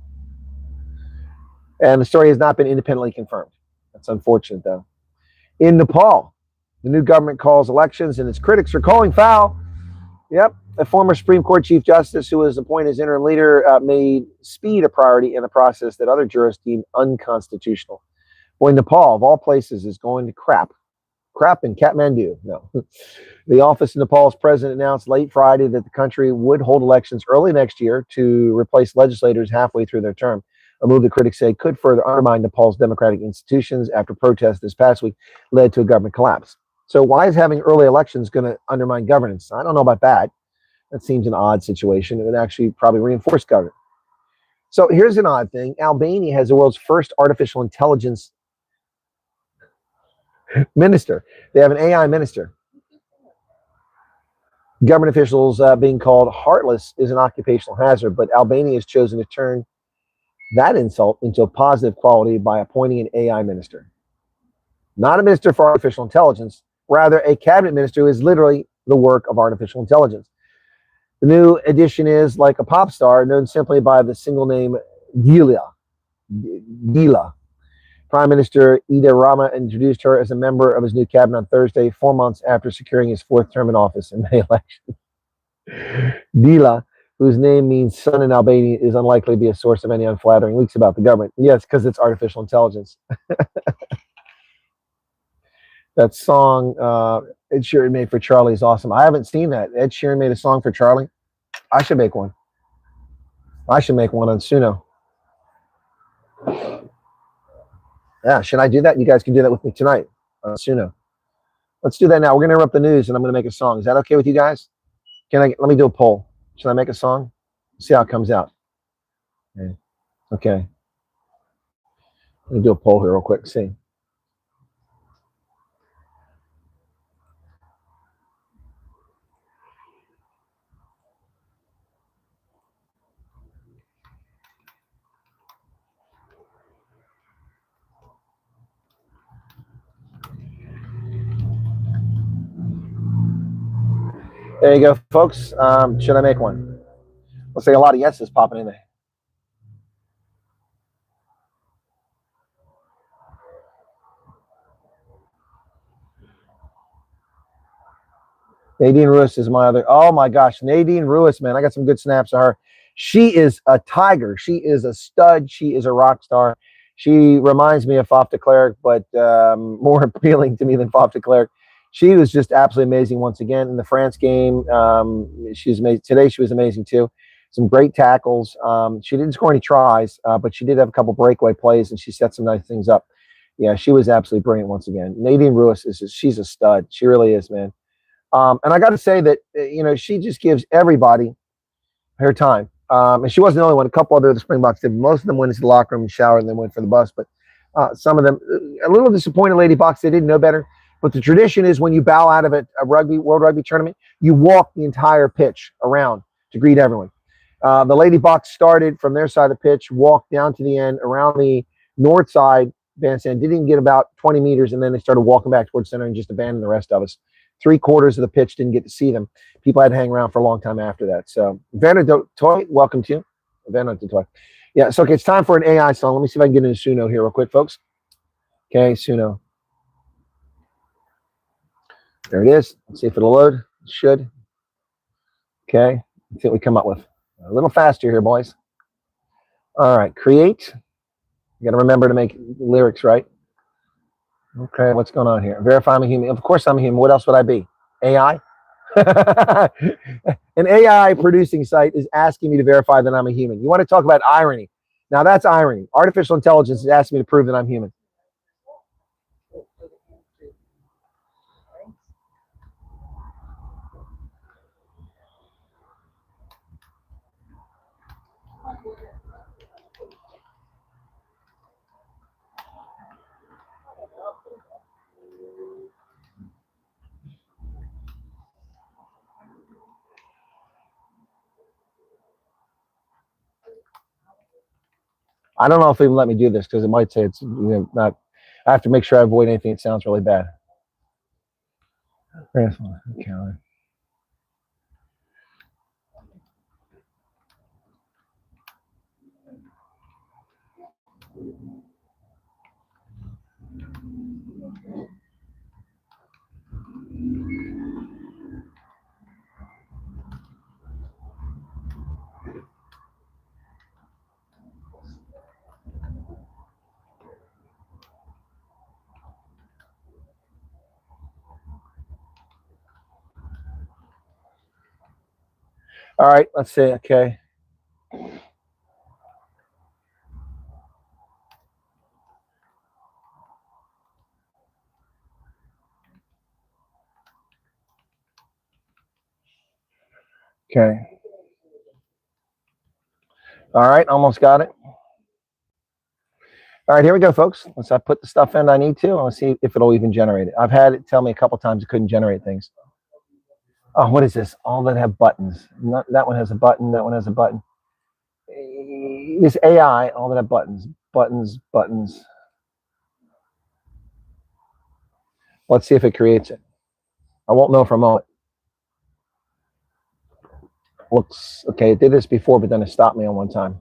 And the story has not been independently confirmed. That's unfortunate, though. In Nepal, the new government calls elections, and its critics are calling foul. Yep, a former Supreme Court Chief Justice who was appointed as interim leader made speed a priority in a process that other jurists deemed unconstitutional. Boy, Nepal, of all places, is going to crap. Crap in Kathmandu. No. The office of Nepal's president announced late Friday that the country would hold elections early next year to replace legislators halfway through their term. A move the critics say could further undermine Nepal's democratic institutions after protests this past week led to a government collapse. So why is having early elections going to undermine governance? I don't know about that. That seems an odd situation. It would actually probably reinforce governance. So here's an odd thing. Albania has the world's first artificial intelligence minister. They have an AI minister. Government officials being called heartless is an occupational hazard, but Albania has chosen to turn that insult into a positive quality by appointing an AI minister. Not a minister for artificial intelligence, rather a cabinet minister who is literally the work of artificial intelligence. The new addition is like a pop star known simply by the single name Gila. Prime Minister Ida Rama introduced her as a member of his new cabinet on Thursday, 4 months after securing his 4th term in office in May election. Gila, whose name means son in Albanian, is unlikely to be a source of any unflattering leaks about the government. Yes, because it's artificial intelligence. That song Ed Sheeran made for Charlie is awesome. I haven't seen that. Ed Sheeran made a song for Charlie. I should make one. I should make one on Suno. Yeah, should I do that? You guys can do that with me tonight on Suno. Let's do that now. We're going to interrupt the news, and I'm going to make a song. Is that okay with you guys? Let me do a poll. Should I make a song? See how it comes out. Okay. Let me do a poll here real quick. See. There you go, folks. Should I make one? Let's say a lot of yeses popping in there. Nadine Ruiz is my other. Oh my gosh, Nadine Ruiz, man, I got some good snaps of her. She is a tiger. She is a stud. She is a rock star. She reminds me of Faf de Klerk, but more appealing to me than Faf de Klerk. She was just absolutely amazing once again in the France game. She was amazing today. She was amazing too. Some great tackles. She didn't score any tries, but she did have a couple breakaway plays, and she set some nice things up. Yeah, she was absolutely brilliant once again. Nadine Ruiz she's a stud. She really is, man. And I got to say that, she just gives everybody her time. And she wasn't the only one. A couple other of the Springboks did. Most of them went into the locker room and showered and then went for the bus. But some of them, a little disappointed, Lady Box. They didn't know better. But the tradition is when you bow out of a World Rugby tournament, you walk the entire pitch around to greet everyone. The Lady Box started from their side of the pitch, walked down to the end around the north side bandstand, didn't even get about 20 meters, and then they started walking back towards center and just abandoned the rest of us. 3/4 of the pitch didn't get to see them. People had to hang around for a long time after that. So, Vanna Toy, welcome to you. Vanna Toy. Yeah, so okay, it's time for an AI song. Let me see if I can get into Suno here real quick, folks. Okay, Suno. There it is. Let's see if it'll load. It should. Okay, let's see what we come up with. A little faster here, boys. All right, create. You got to remember to make lyrics right. Okay, what's going on here? Verify I'm a human. Of course I'm a human. What else would I be? AI? An AI producing site is asking me to verify that I'm a human. You want to talk about irony? Now that's irony. Artificial intelligence is asking me to prove that I'm human. I don't know if they let me do this because it might say it's not. I have to make sure I avoid anything that sounds really bad. Okay. All right, let's see. Okay. Okay. All right, almost got it. All right, here we go, folks. Once I put the stuff in I need to, I want to see if it'll even generate it. I've had it tell me a couple times it couldn't generate things. Oh, what is this? All that have buttons. That one has a button. That one has a button. This AI, all that have buttons. Buttons. Let's see if it creates it. I won't know for a moment. Looks okay. It did this before, but then it stopped me on one time.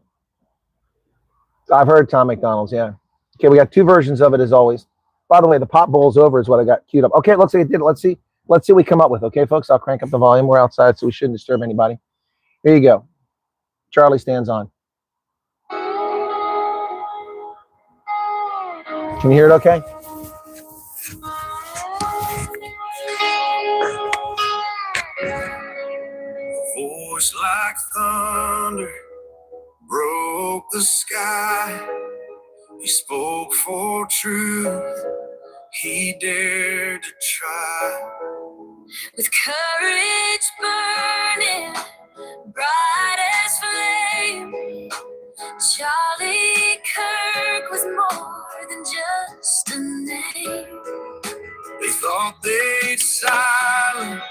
I've heard Tom McDonald's, yeah. Okay, we got two versions of it as always. By the way, the pop bowl's over is what I got queued up. Okay, looks like it did it. Let's see what we come up with. Okay, folks, I'll crank up the volume. We're outside, so we shouldn't disturb anybody. Here you go. Charlie stands on. Can you hear it okay? Voice like thunder, the sky, he spoke for truth, he dared to try. With courage burning, bright as flame, Charlie Kirk was more than just a name. They thought they'd silence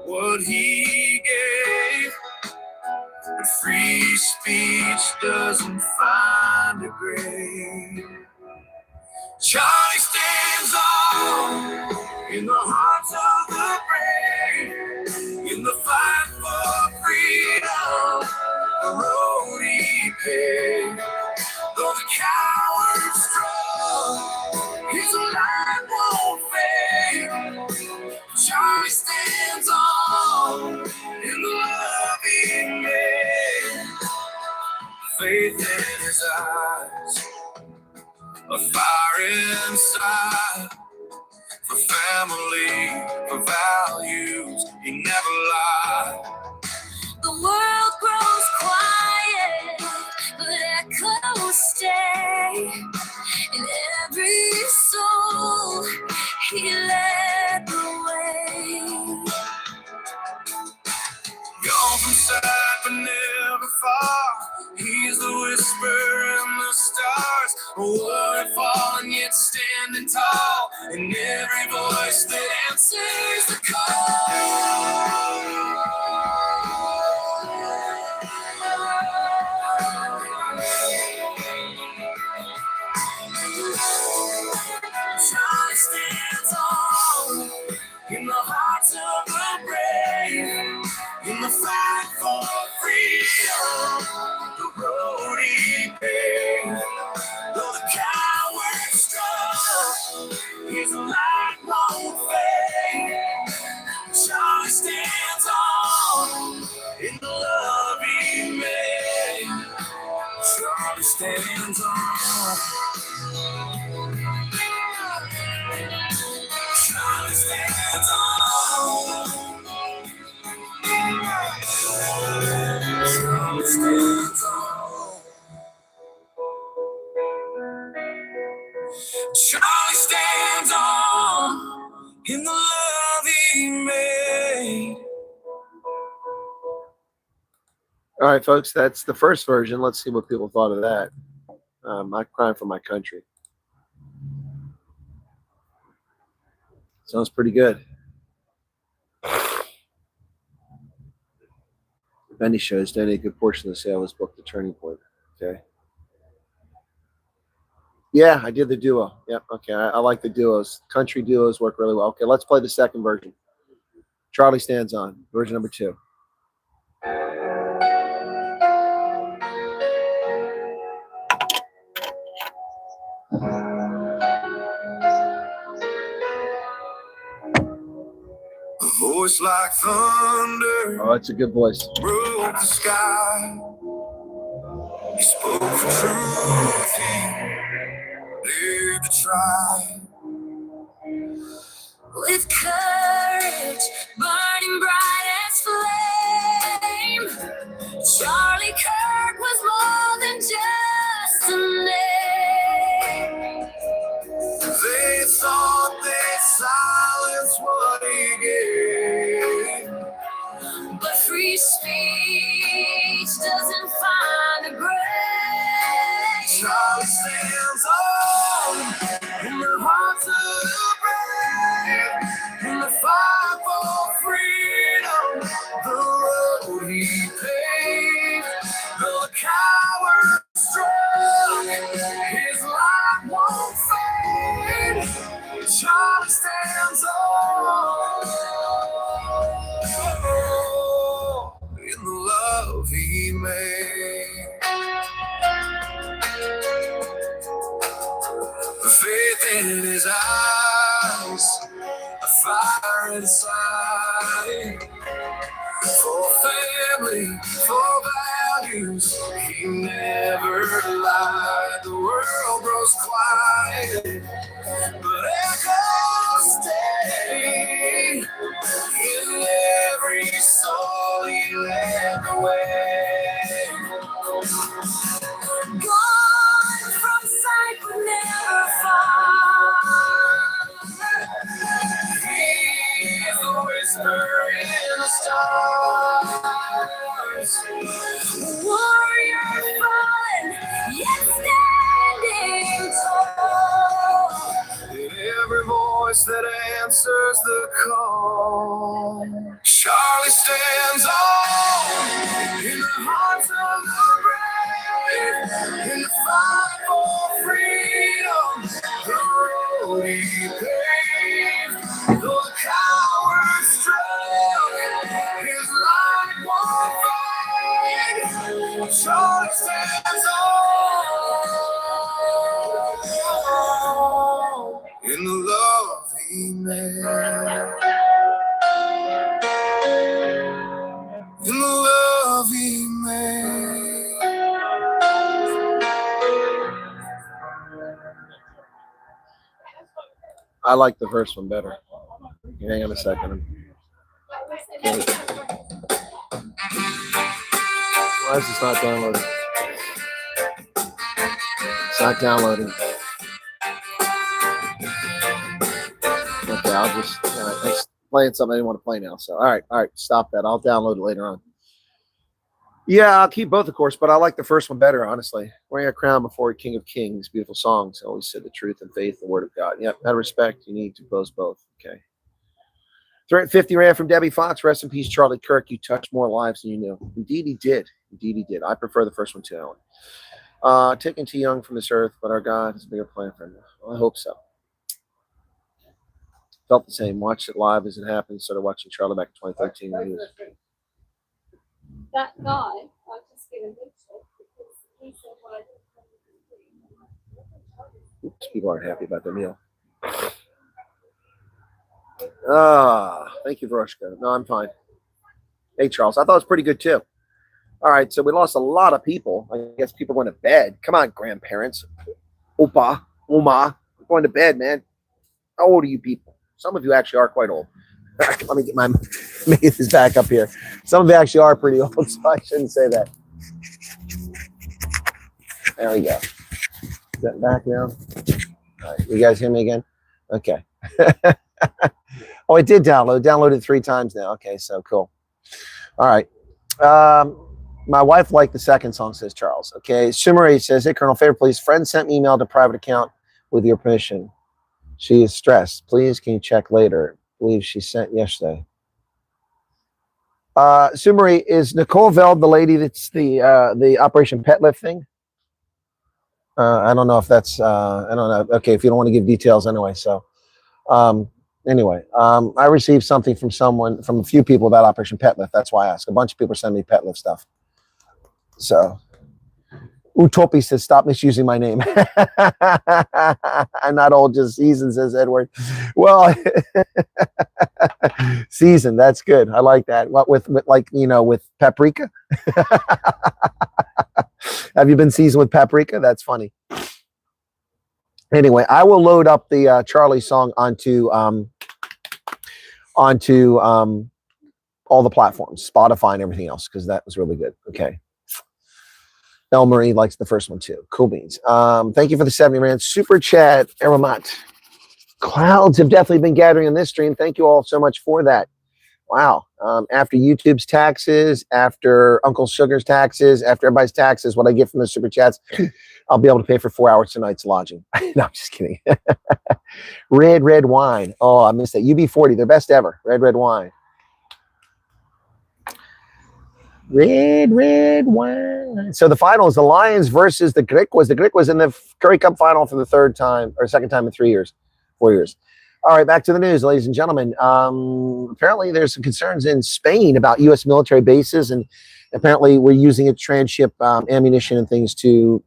what he gave, but free speech doesn't find a grave. Charlie stands on in the hearts of the brave, in the fight for freedom, the road he paved. Though the cowards strong, his light won't fade. Charlie stands on in the love he made. Faith in his eyes, a fire inside, for family, for values, he never lied. The world grows quiet, but echoes stay. In every soul, he led the way. Gone from sight, but never far. He's the whisper in the stars. A word falling, yet standing tall. In every voice that answers the call. Charlie stands on in the hearts of the brave, in the fight for freedom, the road he paved. Though the cowards strong, his light won't fade. Charlie stands on in the love he made. Charlie stands on. Charlie stands on. Charlie stands on. Charlie stands on in the love he made. All right, folks, that's the first version. Let's see what people thought of that. I'm crying for my country. Sounds pretty good. Benny shows donate a good portion of the sale of his book, The Turning Point. Okay. Yeah, I did the duo. Yep. Okay. I like the duos. Country duos work really well. Okay, let's play the second version. Charlie Stands On, version number 2. A voice like thunder. Oh, that's a good voice. Broke the sky. He spoke for truth. He dared to try. With courage burning bright as flame, Charlie Kirk was more than just a name. They thought they'd silence what he gave, but free speech doesn't find a grave. Charlie stands on in the hearts of the brave, in the fight for freedom, the road he paved. The coward struck, his light won't fade. Charlie stands on in the love he made. Faith in his eyes, a fire inside. For family, for values, he never lied. The world grows quiet, but echoes stay. In every soul he led the way. whisper in the stars. Warrior fallen, yet standing tall. In every voice that answers the call, Charlie stands on in the hearts of the brave, in the fight for freedom, the road he paved. Though the cowards struck, his light won't fade. Charlie stands on in the love he made. In the love he made. I like the first one better. Hang on a second. Why is this not downloading? It's not downloading. Okay, I'll just it's playing something I didn't want to play now. So all right, stop that. I'll download it later on. Yeah, I'll keep both, of course, but I like the first one better, honestly. Wearing a crown before King of Kings, beautiful songs. Always said the truth and faith, the word of God. Yep, out of respect, you need to post both. Okay. 350 rand from Debbie Fox. Rest in peace, Charlie Kirk. You touched more lives than you knew. Indeed, he did. Indeed, he did. I prefer the first one to Alan. Taken too young from this earth, but our God has a bigger plan for him. Well, I hope so. Felt the same. Watched it live as it happened. Started watching Charlie back in 2013. When he was... That guy, I just gave a picture because he said what I did. Oops, people aren't happy about their meal. Thank you, Veroshka. No, I'm fine. Hey, Charles. I thought it was pretty good, too. All right, so we lost a lot of people. I guess people went to bed. Come on, grandparents. Opa, Oma, going to bed, man. How old are you people? Some of you actually are quite old. Let me get my this back up here. Some of you actually are pretty old, so I shouldn't say that. There we go. Is that back now? All right, you guys hear me again? Okay. Oh, it did download. Downloaded 3 times now. Okay, so cool. All right. My wife liked the second song, says Charles. Okay. Sumari says, hey, Colonel, favor, please. Friend sent me email to private account with your permission. She is stressed. Please, can you check later? I believe she sent yesterday. Sumari, is Nicole Veld the lady that's the Operation Pet Lift thing? I don't know if that's, I don't know. Okay, if you don't want to give details anyway. So anyway, I received something from a few people about Operation Pet Lift. That's why I asked. A bunch of people send me Pet Lift stuff. So Utopi says, stop misusing my name. I'm not old, just seasoned, says Edward. Well, seasoned, that's good. I like that. What with like, you know, with paprika? Have you been seasoned with paprika? That's funny. Anyway, I will load up the Charlie song onto all the platforms, Spotify and everything else, because that was really good. Okay. El Marie likes the first one too. Cool beans. Thank you for the 70 rand super chat, Aramat. Clouds have definitely been gathering in this stream. Thank you all so much for that. Wow. After YouTube's taxes, after Uncle Sugar's taxes, after everybody's taxes, what I get from the super chats, I'll be able to pay for 4 hours tonight's lodging. No, I'm just kidding. Red wine. Oh, I missed that. UB40, their best ever. Red wine. Red wine. So the final is the Lions versus the Griquas. The Griquas in the Curry Cup final for the third time or second time in 4 years. All right, back to the news, ladies and gentlemen. Apparently there's some concerns in Spain about U.S. military bases, and apparently we're using it to transship ammunition and things to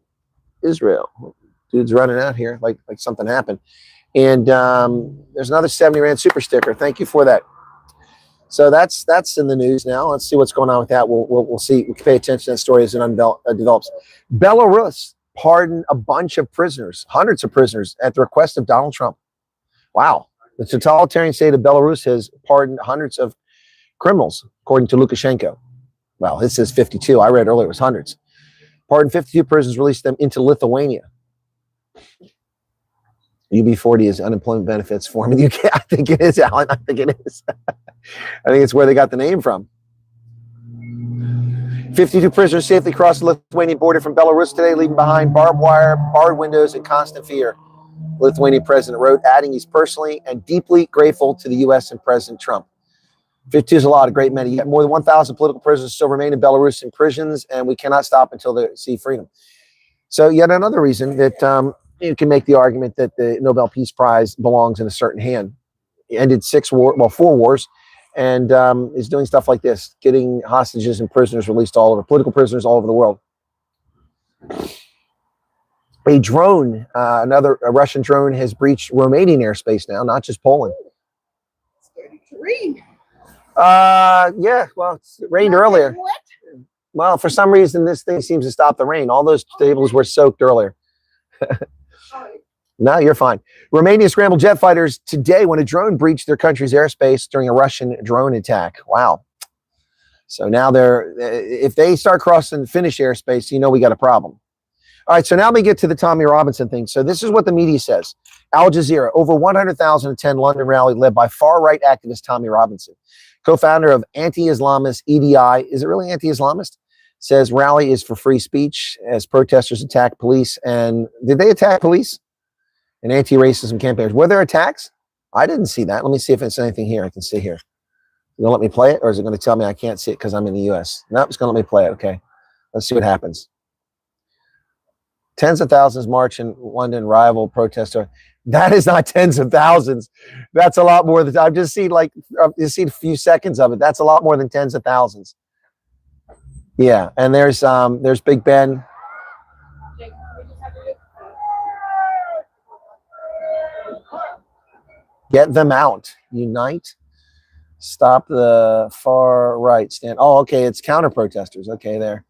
Israel. Dude's running out here like something happened. And there's another 70 rand super sticker. Thank you for that. So that's in the news now. Let's see what's going on with that. We'll see. We can pay attention to that story as it develops. Belarus pardoned a bunch of prisoners, hundreds of prisoners, at the request of Donald Trump. Wow. The totalitarian state of Belarus has pardoned hundreds of criminals, according to Lukashenko. Well, it says 52. I read earlier it was hundreds. Pardoned 52 prisoners, released them into Lithuania. UB40 is unemployment benefits form in the UK. I think it is, Alan. I think it is. I think it's where they got the name from. 52 prisoners safely crossed the Lithuanian border from Belarus today, leaving behind barbed wire, barred windows, and constant fear. Lithuanian president wrote, adding he's personally and deeply grateful to the U.S. and President Trump. 52 is a lot, a great many. More than 1,000 political prisoners still remain in Belarusian prisons, and we cannot stop until they see freedom. So yet another reason that you can make the argument that the Nobel Peace Prize belongs in a certain hand. He ended 4 wars, and is doing stuff like this, getting hostages and prisoners released all over, political prisoners all over the world. A drone, a Russian drone has breached Romanian airspace now, not just Poland. It's starting to rain. Yeah, well, it rained earlier. Well, for some reason, this thing seems to stop the rain. All those tables were soaked earlier. No, you're fine. Romania scrambled jet fighters today when a drone breached their country's airspace during a Russian drone attack. Wow. So now if they start crossing Finnish airspace, you know we got a problem. All right, so now we get to the Tommy Robinson thing. So this is what the media says. Al Jazeera, over 100,000 attend London rally led by far-right activist Tommy Robinson, co-founder of anti-Islamist EDI. Is it really anti-Islamist? Says rally is for free speech as protesters attack police. And did they attack police? And anti-racism campaigners. Were there attacks? I didn't see that. Let me see if it's anything here I can see here. You gonna let me play it, or is it going to tell me I can't see it because I'm in the U.S.? No, it's going to let me play it. Okay, let's see what happens. Tens of thousands march in London, rival protester. That is not tens of thousands. That's a lot more than I've just seen. I've just seen a few seconds of it. That's a lot more than tens of thousands. Yeah, and there's Big Ben. Get them out. Unite. Stop the far right stand. Oh, okay. It's counter protesters. Okay, there.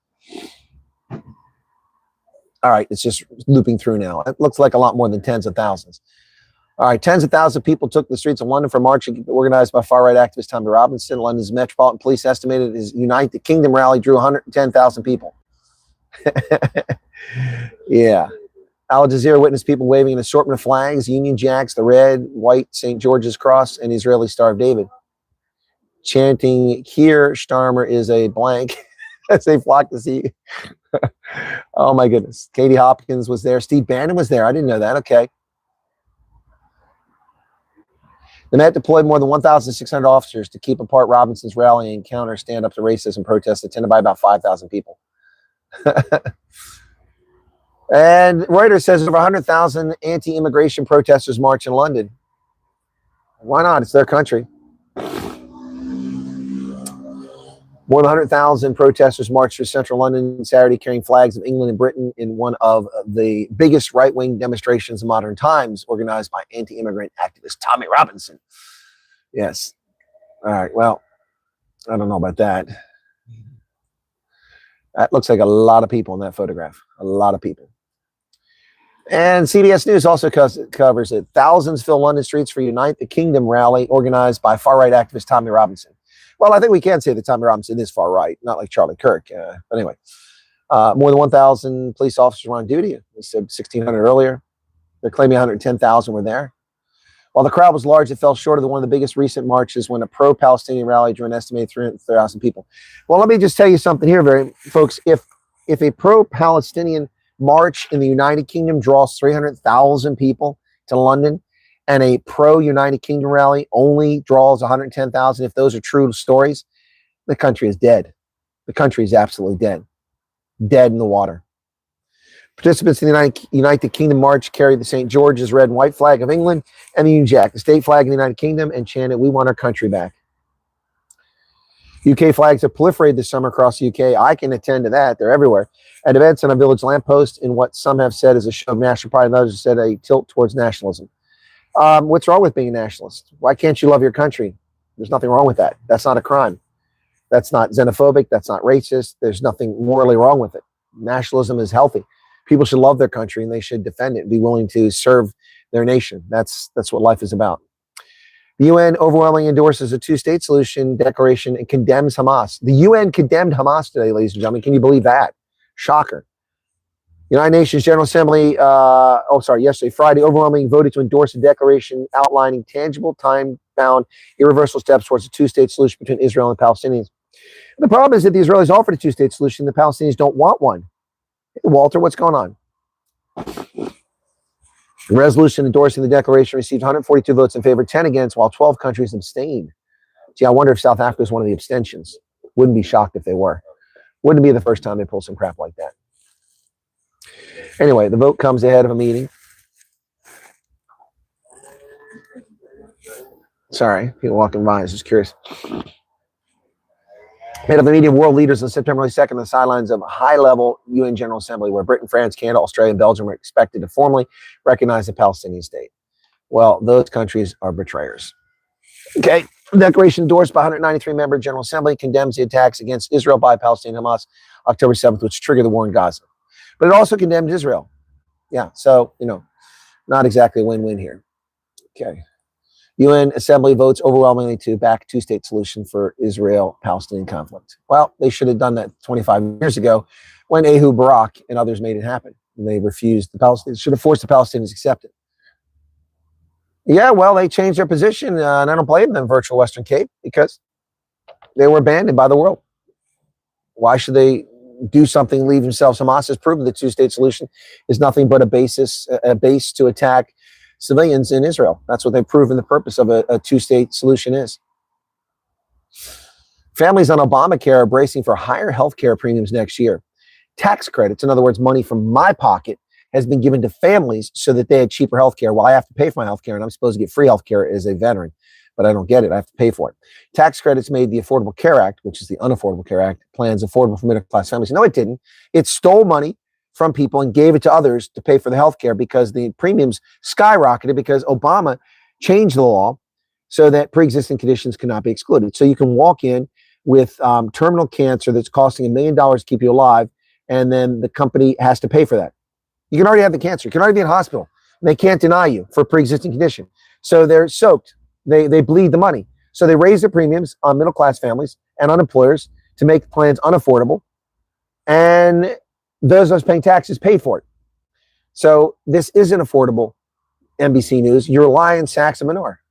All right. It's just looping through now. It looks like a lot more than tens of thousands. All right. Tens of thousands of people took the streets of London for marching organized by far right activist Tommy Robinson. London's Metropolitan Police estimated his Unite the Kingdom rally drew 110,000 people. Yeah. Al Jazeera witnessed people waving an assortment of flags, Union Jacks, the red, white St. George's Cross, and Israeli Star of David. Chanting, here, Starmer is a blank, as they flock to see. Oh, my goodness. Katie Hopkins was there. Steve Bannon was there. I didn't know that. Okay. The Met deployed more than 1,600 officers to keep apart Robinson's rally and counter stand-up to racism protests attended by about 5,000 people. And Reuters says over 100,000 anti-immigration protesters march in London. Why not? It's their country. More than 100,000 protesters marched through central London Saturday carrying flags of England and Britain in one of the biggest right-wing demonstrations in modern times, organized by anti-immigrant activist Tommy Robinson. Yes. All right. Well, I don't know about that. That looks like a lot of people in that photograph. A lot of people. And CBS News also covers it. Thousands fill London streets for Unite the Kingdom rally organized by far-right activist Tommy Robinson. Well, I think we can say that Tommy Robinson is far-right, not like Charlie Kirk. But anyway, more than 1,000 police officers were on duty. We said 1,600 earlier. They're claiming 110,000 were there. While the crowd was large, it fell short of one of the biggest recent marches when a pro-Palestinian rally drew an estimated 300,000 people. Well, let me just tell you something here, folks. If a pro-Palestinian march in the United Kingdom draws 300,000 people to London, and a pro-United Kingdom rally only draws 110,000, if those are true stories, the country is dead. The country is absolutely dead. Dead in the water. Participants in the Unite the Kingdom march carried the St. George's red and white flag of England and the Union Jack, the state flag of the United Kingdom, and chanted, "We want our country back." UK flags have proliferated this summer across the UK. I can attend to that. They're everywhere. At events on a village lamppost in what some have said is a show of national pride and others have said a tilt towards nationalism. What's wrong with being a nationalist? Why can't you love your country? There's nothing wrong with that. That's not a crime. That's not xenophobic. That's not racist. There's nothing morally wrong with it. Nationalism is healthy. People should love their country and they should defend it and be willing to serve their nation. That's what life is about. The UN overwhelmingly endorses a two-state solution declaration and condemns Hamas. The UN condemned Hamas today, ladies and gentlemen. Can you believe that? Shocker. United Nations General Assembly, yesterday, Friday, overwhelmingly voted to endorse a declaration outlining tangible, time-bound, irreversible steps towards a two-state solution between Israel and the Palestinians. The problem is that the Israelis offered a two-state solution. The Palestinians don't want one. Hey, Walter, what's going on? The resolution endorsing the declaration received 142 votes in favor, 10 against, while 12 countries abstained. Gee, I wonder if South Africa is one of the abstentions. Wouldn't be shocked if they were. Wouldn't be the first time they pull some crap like that. Anyway, the vote comes ahead of a meeting. Sorry, people walking by. I was just curious. Made up a meeting of world leaders on September 22nd on the sidelines of a high-level UN General Assembly where Britain, France, Canada, Australia, and Belgium were expected to formally recognize the Palestinian state. Well, those countries are betrayers. Okay, the declaration endorsed by 193-member General Assembly condemns the attacks against Israel by Palestine and Hamas October 7th, which triggered the war in Gaza. But it also condemned Israel. Yeah, so, not exactly a win-win here. Okay. UN Assembly votes overwhelmingly to back a two-state solution for Israel-Palestinian conflict. Well, they should have done that 25 years ago when Ehud Barak and others made it happen. And they refused. The Palestinians should have forced the Palestinians to accept it. Yeah, well, they changed their position, and I don't blame them, Virtual Western Cape, because they were abandoned by the world. Why should they do something, leave themselves? Hamas has proven the two-state solution is nothing but a base to attack civilians in Israel. That's what they've proven the purpose of a two-state solution is. Families on Obamacare are bracing for higher health care premiums next year. Tax credits, in other words, money from my pocket, has been given to families so that they had cheaper health care. Well, I have to pay for my health care, and I'm supposed to get free health care as a veteran, but I don't get it. I have to pay for it. Tax credits made the Affordable Care Act, which is the Unaffordable Care Act, plans affordable for middle-class families. No, it didn't. It stole money from people and gave it to others to pay for the health care because the premiums skyrocketed because Obama changed the law so that pre-existing conditions cannot be excluded. So you can walk in with terminal cancer that's costing $1 million to keep you alive, and then the company has to pay for that. You can already have the cancer. You can already be in hospital. And they can't deny you for pre-existing condition. So they're soaked. They bleed the money. So they raise the premiums on middle-class families and on employers to make plans unaffordable. And those of us paying taxes pay for it. So this isn't affordable, NBC News. You're lying, Sachs and Minor.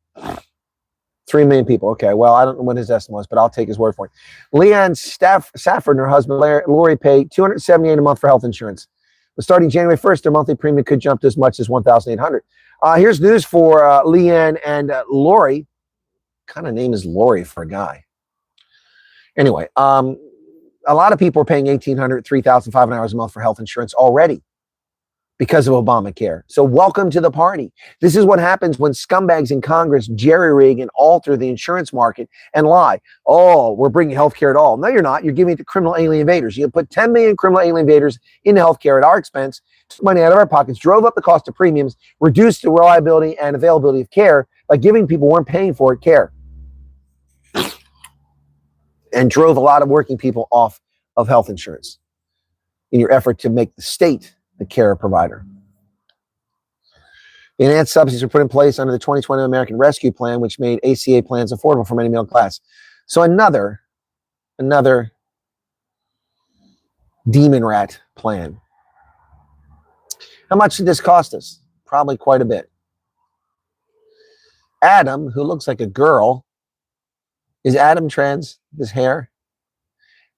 3 million people. Okay, well, I don't know what his estimate was, but I'll take his word for it. Leanne Safford and her husband, Lori, pay $278 a month for health insurance. But starting January 1st, their monthly premium could jump to as much as $1,800. Here's news for Leanne and Lori. What kind of name is Lori for a guy? Anyway, a lot of people are paying $1,800, $3,500 a month for health insurance already because of Obamacare. So welcome to the party. This is what happens when scumbags in Congress jerry-rig and alter the insurance market and lie. Oh, we're bringing healthcare at all. No, you're not. You're giving it to criminal alien invaders. You put 10 million criminal alien invaders into healthcare at our expense, took money out of our pockets, drove up the cost of premiums, reduced the reliability and availability of care by giving people who weren't paying for it care, and drove a lot of working people off of health insurance in your effort to make the state the care provider. Enhanced subsidies were put in place under the 2020 American Rescue Plan, which made ACA plans affordable for many middle class. So another demon rat plan. How much did this cost us? Probably quite a bit. Adam, who looks like a girl, is Adam trans? His hair?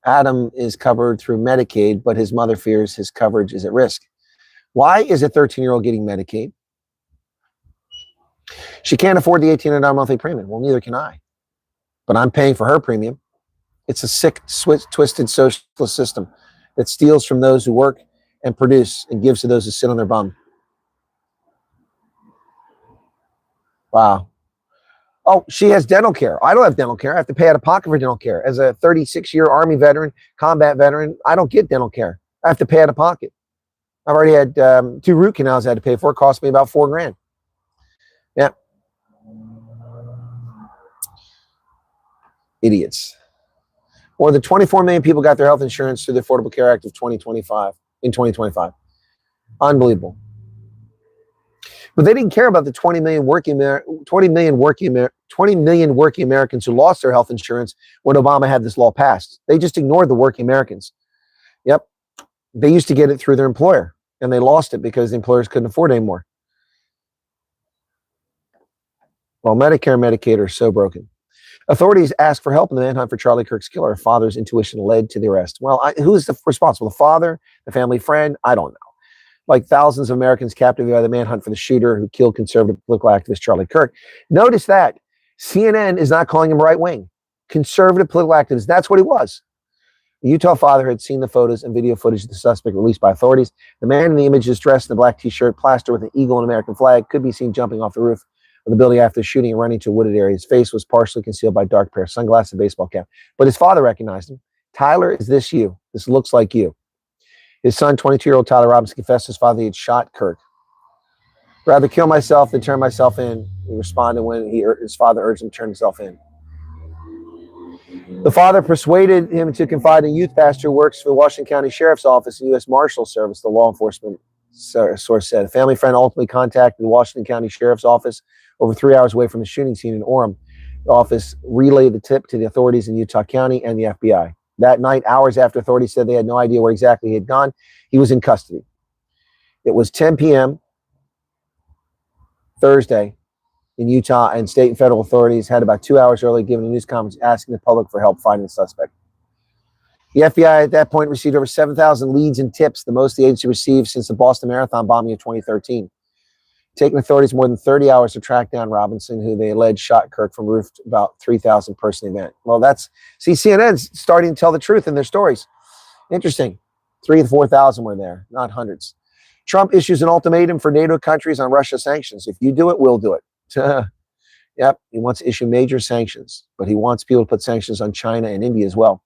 Adam is covered through Medicaid, but his mother fears his coverage is at risk. Why is a 13-year-old getting Medicaid? She can't afford the $1,800 monthly premium. Well, neither can I. But I'm paying for her premium. It's a sick, twisted socialist system that steals from those who work and produce and gives to those who sit on their bum. Wow. Oh, she has dental care. I don't have dental care. I have to pay out of pocket for dental care. As a 36-year Army veteran, combat veteran, I don't get dental care. I have to pay out of pocket. I've already had 2 root canals I had to pay for. It cost me about $4,000. Yeah. Idiots. More than 24 million people got their health insurance through the Affordable Care Act of 2025. Unbelievable. But they didn't care about the 20 million working Americans who lost their health insurance when Obama had this law passed. They just ignored the working Americans. Yep. They used to get it through their employer. and they lost it because the employers couldn't afford it anymore. Well, Medicare and Medicaid are so broken. Authorities asked for help in the manhunt for Charlie Kirk's killer. Father's intuition led to the arrest. Well, who's responsible? The father? The family friend? I don't know. Like thousands of Americans captivated by the manhunt for the shooter who killed conservative political activist Charlie Kirk. Notice that CNN is not calling him right wing. Conservative political activist. That's what he was. The Utah father had seen the photos and video footage of the suspect released by authorities. The man in the image is dressed in a black t-shirt, plastered with an eagle and American flag, could be seen jumping off the roof of the building after shooting and running to a wooded area. His face was partially concealed by a dark pair of sunglasses and baseball cap. But his father recognized him. Tyler, is this you? This looks like you. His son, 22-year-old Tyler Robinson, confessed his father he had shot Kirk. Rather kill myself than turn myself in, he responded when his father urged him to turn himself in. The father persuaded him to confide in a youth pastor who works for the Washington County Sheriff's Office and U.S. Marshal Service, the law enforcement source said. A family friend ultimately contacted the Washington County Sheriff's Office over 3 hours away from the shooting scene in Orem. The office relayed the tip to the authorities in Utah County and the FBI. That night, hours after authorities said they had no idea where exactly he had gone, he was in custody. It was 10 p.m. Thursday in Utah, and state and federal authorities had about 2 hours early given a news conference asking the public for help finding the suspect. The FBI at that point received over 7,000 leads and tips, the most the agency received since the Boston Marathon bombing of 2013. Taking authorities more than 30 hours to track down Robinson, who they alleged shot Kirk from roof to about 3,000 person event. Well, CNN's starting to tell the truth in their stories. Interesting. 3,000 to 4,000 were there, not hundreds. Trump issues an ultimatum for NATO countries on Russia sanctions. If you do it, we'll do it. Yep, he wants to issue major sanctions, but he wants people to put sanctions on China and India as well.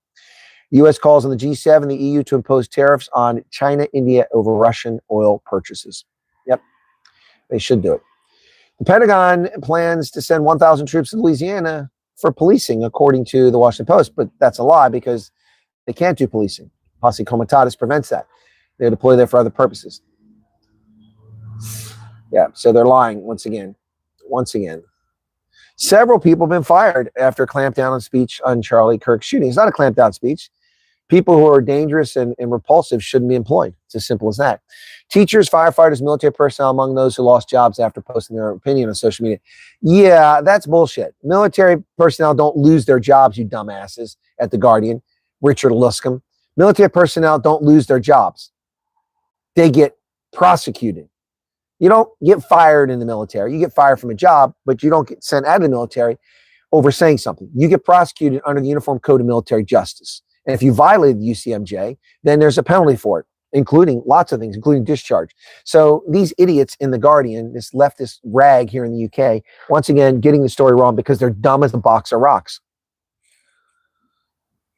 U.S. calls on the G7 and the EU to impose tariffs on China, India over Russian oil purchases. Yep, they should do it. The Pentagon plans to send 1,000 troops to Louisiana for policing, according to the Washington Post, but that's a lie because they can't do policing. Posse Comitatus prevents that. They're deployed there for other purposes. Yeah, so they're lying once again. Several people have been fired after a clampdown on speech on Charlie Kirk's shooting. It's not a clampdown speech. People who are dangerous and repulsive shouldn't be employed. It's as simple as that. Teachers, firefighters, military personnel among those who lost jobs after posting their opinion on social media. Yeah, that's bullshit. Military personnel don't lose their jobs, you dumbasses, at The Guardian. Richard Luscombe. Military personnel don't lose their jobs. They get prosecuted. You don't get fired in the military. You get fired from a job, but you don't get sent out of the military over saying something. You get prosecuted under the Uniform Code of Military Justice. And if you violate the UCMJ, then there's a penalty for it, including lots of things, including discharge. So these idiots in The Guardian, this leftist rag here in the UK, once again, getting the story wrong because they're dumb as a box of rocks.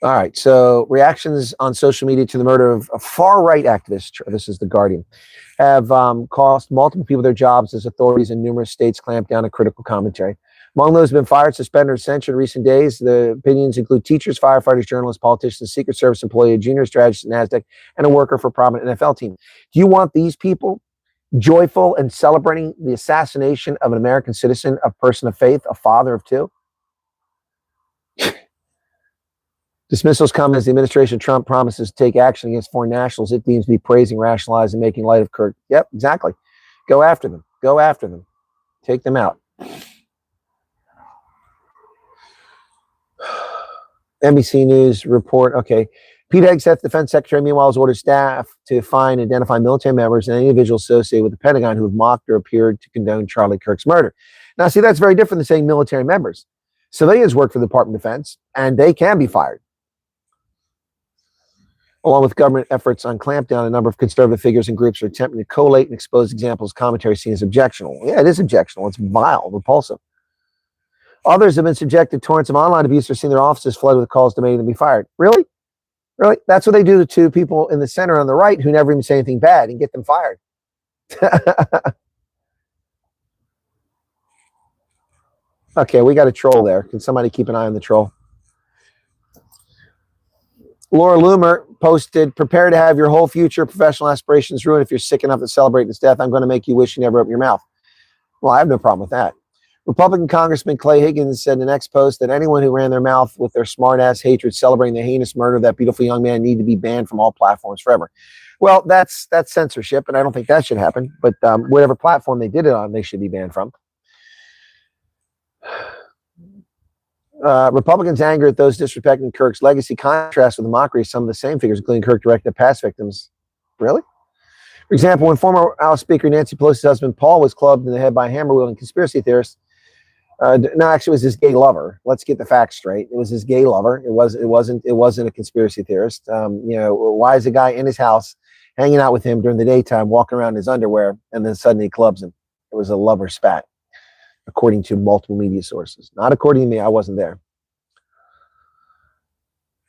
All right, so reactions on social media to the murder of a far-right activist, this is The Guardian, have cost multiple people their jobs as authorities in numerous states clamp down on critical commentary. Among those who have been fired, suspended, or censured in recent days, the opinions include teachers, firefighters, journalists, politicians, Secret Service employee, a junior strategist at NASDAQ, and a worker for a prominent NFL team. Do you want these people joyful and celebrating the assassination of an American citizen, a person of faith, a father of two? Dismissals come as the administration of Trump promises to take action against foreign nationals it deems to be praising, rationalizing, and making light of Kirk. Yep, exactly. Go after them. Go after them. Take them out. NBC News report. Okay. Pete Hegseth, defense secretary, meanwhile, has ordered staff to find and identify military members and any individuals associated with the Pentagon who have mocked or appeared to condone Charlie Kirk's murder. Now, see, that's very different than saying military members. Civilians work for the Department of Defense, and they can be fired. Along with government efforts on clampdown, a number of conservative figures and groups are attempting to collate and expose examples of commentary seen as objectionable. Yeah, it is objectionable. It's vile, repulsive. Others have been subjected to torrents of online abuse or seen their offices flooded with calls demanding them be fired. Really? Really? That's what they do to people in the center on the right who never even say anything bad and get them fired. Okay, we got a troll there. Can somebody keep an eye on the troll? Laura Loomer posted, prepare to have your whole future professional aspirations ruined if you're sick enough to celebrate this death. I'm going to make you wish you never opened your mouth. Well, I have no problem with that. Republican Congressman Clay Higgins said in the next post that anyone who ran their mouth with their smart-ass hatred celebrating the heinous murder of that beautiful young man need to be banned from all platforms forever. Well, that's censorship, and I don't think that should happen. But whatever platform they did it on, they should be banned from. Republicans' anger at those disrespecting Kirk's legacy contrasts with the mockery of some of the same figures, including Kirk directed at past victims. Really? For example, when former House Speaker Nancy Pelosi's husband Paul was clubbed in the head by a hammer-wielding conspiracy theorist, no, actually, it was his gay lover. Let's get the facts straight. It was his gay lover. It wasn't a conspiracy theorist. Why is a guy in his house hanging out with him during the daytime, walking around in his underwear, and then suddenly he clubs him? It was a lover spat, according to multiple media sources. Not according to me. I wasn't there.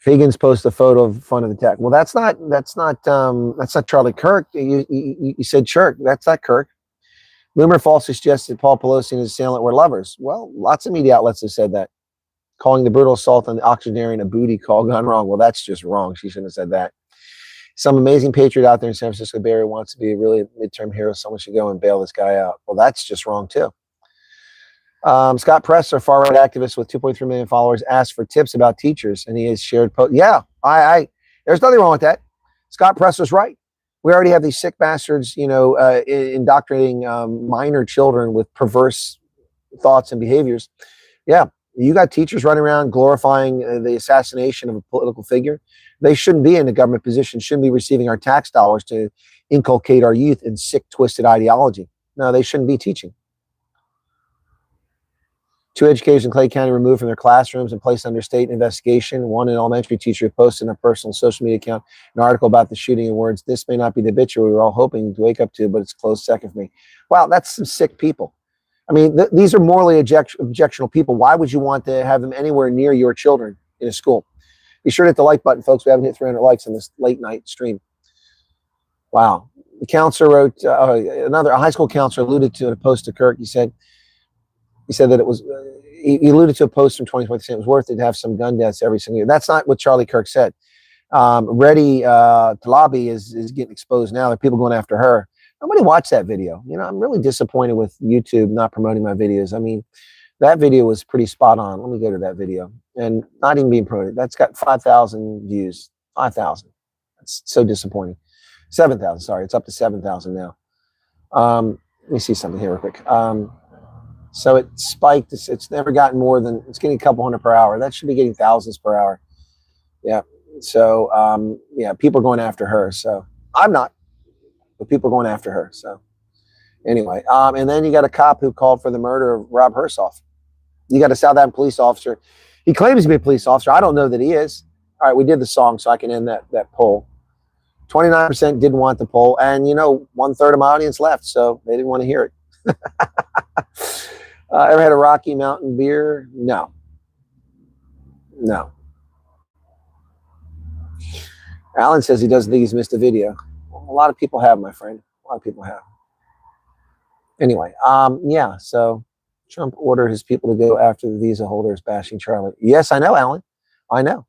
Higgins posted a photo of fun of the tech. Well, that's not Charlie Kirk. You said Kirk. That's not Kirk. Rumor falsely suggested Paul Pelosi and his assailant were lovers. Well, lots of media outlets have said that, calling the brutal assault on the octogenarian a booty call gone wrong. Well, that's just wrong. She shouldn't have said that. Some amazing patriot out there in San Francisco Bay Area wants to be a really midterm hero. Someone should go and bail this guy out. Well, that's just wrong too. Scott Presser, far-right activist with 2.3 million followers, asked for tips about teachers, and he has shared. Yeah, there's nothing wrong with that. Scott Presser's right. We already have these sick bastards, indoctrinating minor children with perverse thoughts and behaviors. Yeah, you got teachers running around glorifying the assassination of a political figure. They shouldn't be in a government position, shouldn't be receiving our tax dollars to inculcate our youth in sick, twisted ideology. No, they shouldn't be teaching. 2 educators in Clay County removed from their classrooms and placed under state investigation. One, an elementary teacher, posted on a personal social media account an article about the shooting in words, "This may not be the obituary we were all hoping to wake up to, but it's a close second for me." Wow, that's some sick people. I mean, these are morally objectionable people. Why would you want to have them anywhere near your children in a school? Be sure to hit the like button, folks. We haven't hit 300 likes on this late night stream. Wow. The counselor wrote, a high school counselor alluded to in a post to Kirk. He said that it was, he alluded to a post from 2020 saying it was worth it to have some gun deaths every single year. That's not what Charlie Kirk said. Reddy Talabi is getting exposed now. There are people going after her. Nobody watched that video. I'm really disappointed with YouTube not promoting my videos. I mean, that video was pretty spot on. Let me go to that video. And not even being promoted. That's got 5,000 views. 5,000. That's so disappointing. 7,000, sorry. It's up to 7,000 now. Let me see something here real quick. So it spiked. It's never gotten more than, it's getting a couple hundred per hour. That should be getting thousands per hour. Yeah. So, people are going after her. So I'm not, but people are going after her. So anyway, and then you got a cop who called for the murder of Rob Hersoff. You got a South African police officer. He claims to be a police officer. I don't know that he is. All right. We did the song so I can end that poll. 29% didn't want the poll. And 1/3 of my audience left. So they didn't want to hear it. Ever had a Rocky Mountain beer? No. Alan says he doesn't think he's missed a video. Well, a lot of people have, my friend. A lot of people have. Anyway, so Trump ordered his people to go after the visa holders bashing Charlie. Yes, I know, Alan. I know.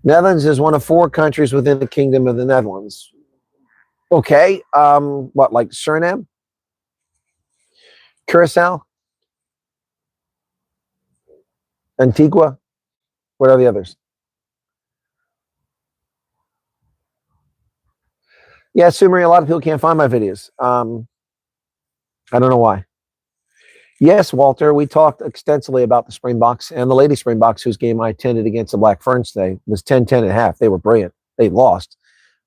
Netherlands is one of 4 countries within the Kingdom of the Netherlands. Okay, what, like Suriname? Curacao? Antigua? What are the others? Yeah, Sue Marie, a lot of people can't find my videos. I don't know why. Yes, Walter, we talked extensively about the Springboks and the Lady Springboks, whose game I attended against the Black Ferns today was 10-10 at half. They were brilliant. They lost,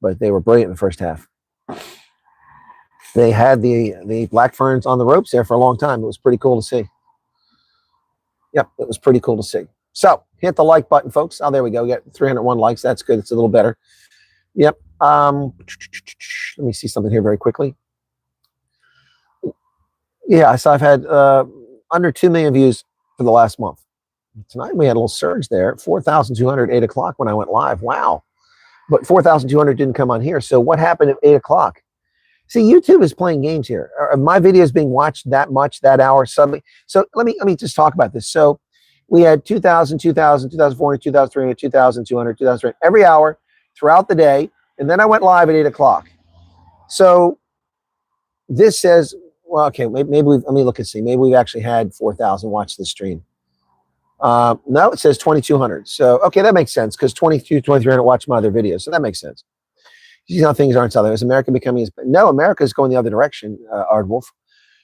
but they were brilliant in the first half. They had the Black Ferns on the ropes there for a long time. It was pretty cool to see. Yep, it was pretty cool to see. So hit the like button, folks. Oh, there we go. We got 301 likes. That's good. It's a little better. Yep. Let me see something here very quickly. Yeah, so I've had under 2 million views for the last month. Tonight we had a little surge there, 4,200 at 8 o'clock when I went live. Wow. But 4,200 didn't come on here. So what happened at 8 o'clock? See, YouTube is playing games here. My video is being watched that much, that hour suddenly. So let me just talk about this. So we had 2,000, 2,000, 2,400, 2,300, 2,200, 2,300 every hour throughout the day. And then I went live at 8 o'clock. So this says, well, okay, maybe we've, let me look and see. Maybe we've actually had 4,000 watch the stream. No, it says 2,200. So, okay, that makes sense because 2,300 watch my other videos. So that makes sense. You see how things aren't southern. Is America becoming, no, America is going the other direction, Ardwolf.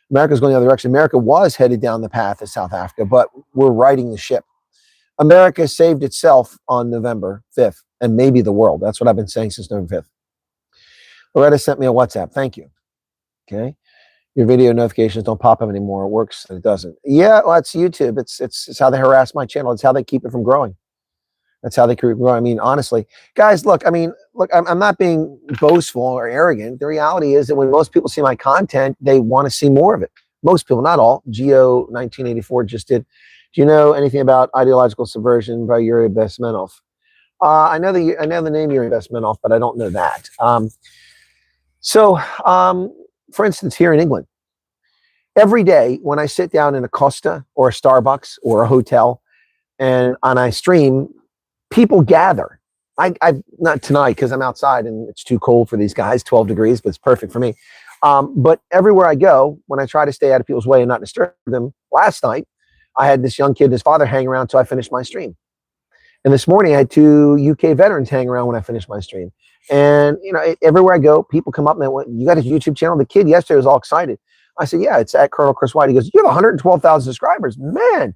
America is going the other direction. America was headed down the path of South Africa, but we're riding the ship. America saved itself on November 5th and maybe the world. That's what I've been saying since November 5th. Loretta sent me a WhatsApp. Thank you. Okay. Your video notifications don't pop up anymore. It works and it doesn't. Yeah, well, it's YouTube. It's how they harass my channel. It's how they keep it from growing. That's how they keep it growing. I mean, honestly, guys, look, I'm not being boastful or arrogant. The reality is that when most people see my content, they want to see more of it. Most people, not all. Geo 1984 just did. Do you know anything about ideological subversion by Yuri Bezmenov? I know the name Yuri Bezmenov, but I don't know that. For instance, here in England, every day when I sit down in a Costa or a Starbucks or a hotel and I stream, people gather. I not tonight because I'm outside and it's too cold for these guys, 12 degrees, but it's perfect for me. But everywhere I go, when I try to stay out of people's way and not disturb them, last night, I had this young kid and his father hang around until I finished my stream. And this morning I had 2 UK veterans hang around when I finished my stream. And, you know, everywhere I go, people come up and they went, you got a YouTube channel? The kid yesterday was all excited. I said, yeah, it's at Colonel Chris Wyatt. He goes, you have 112,000 subscribers, man.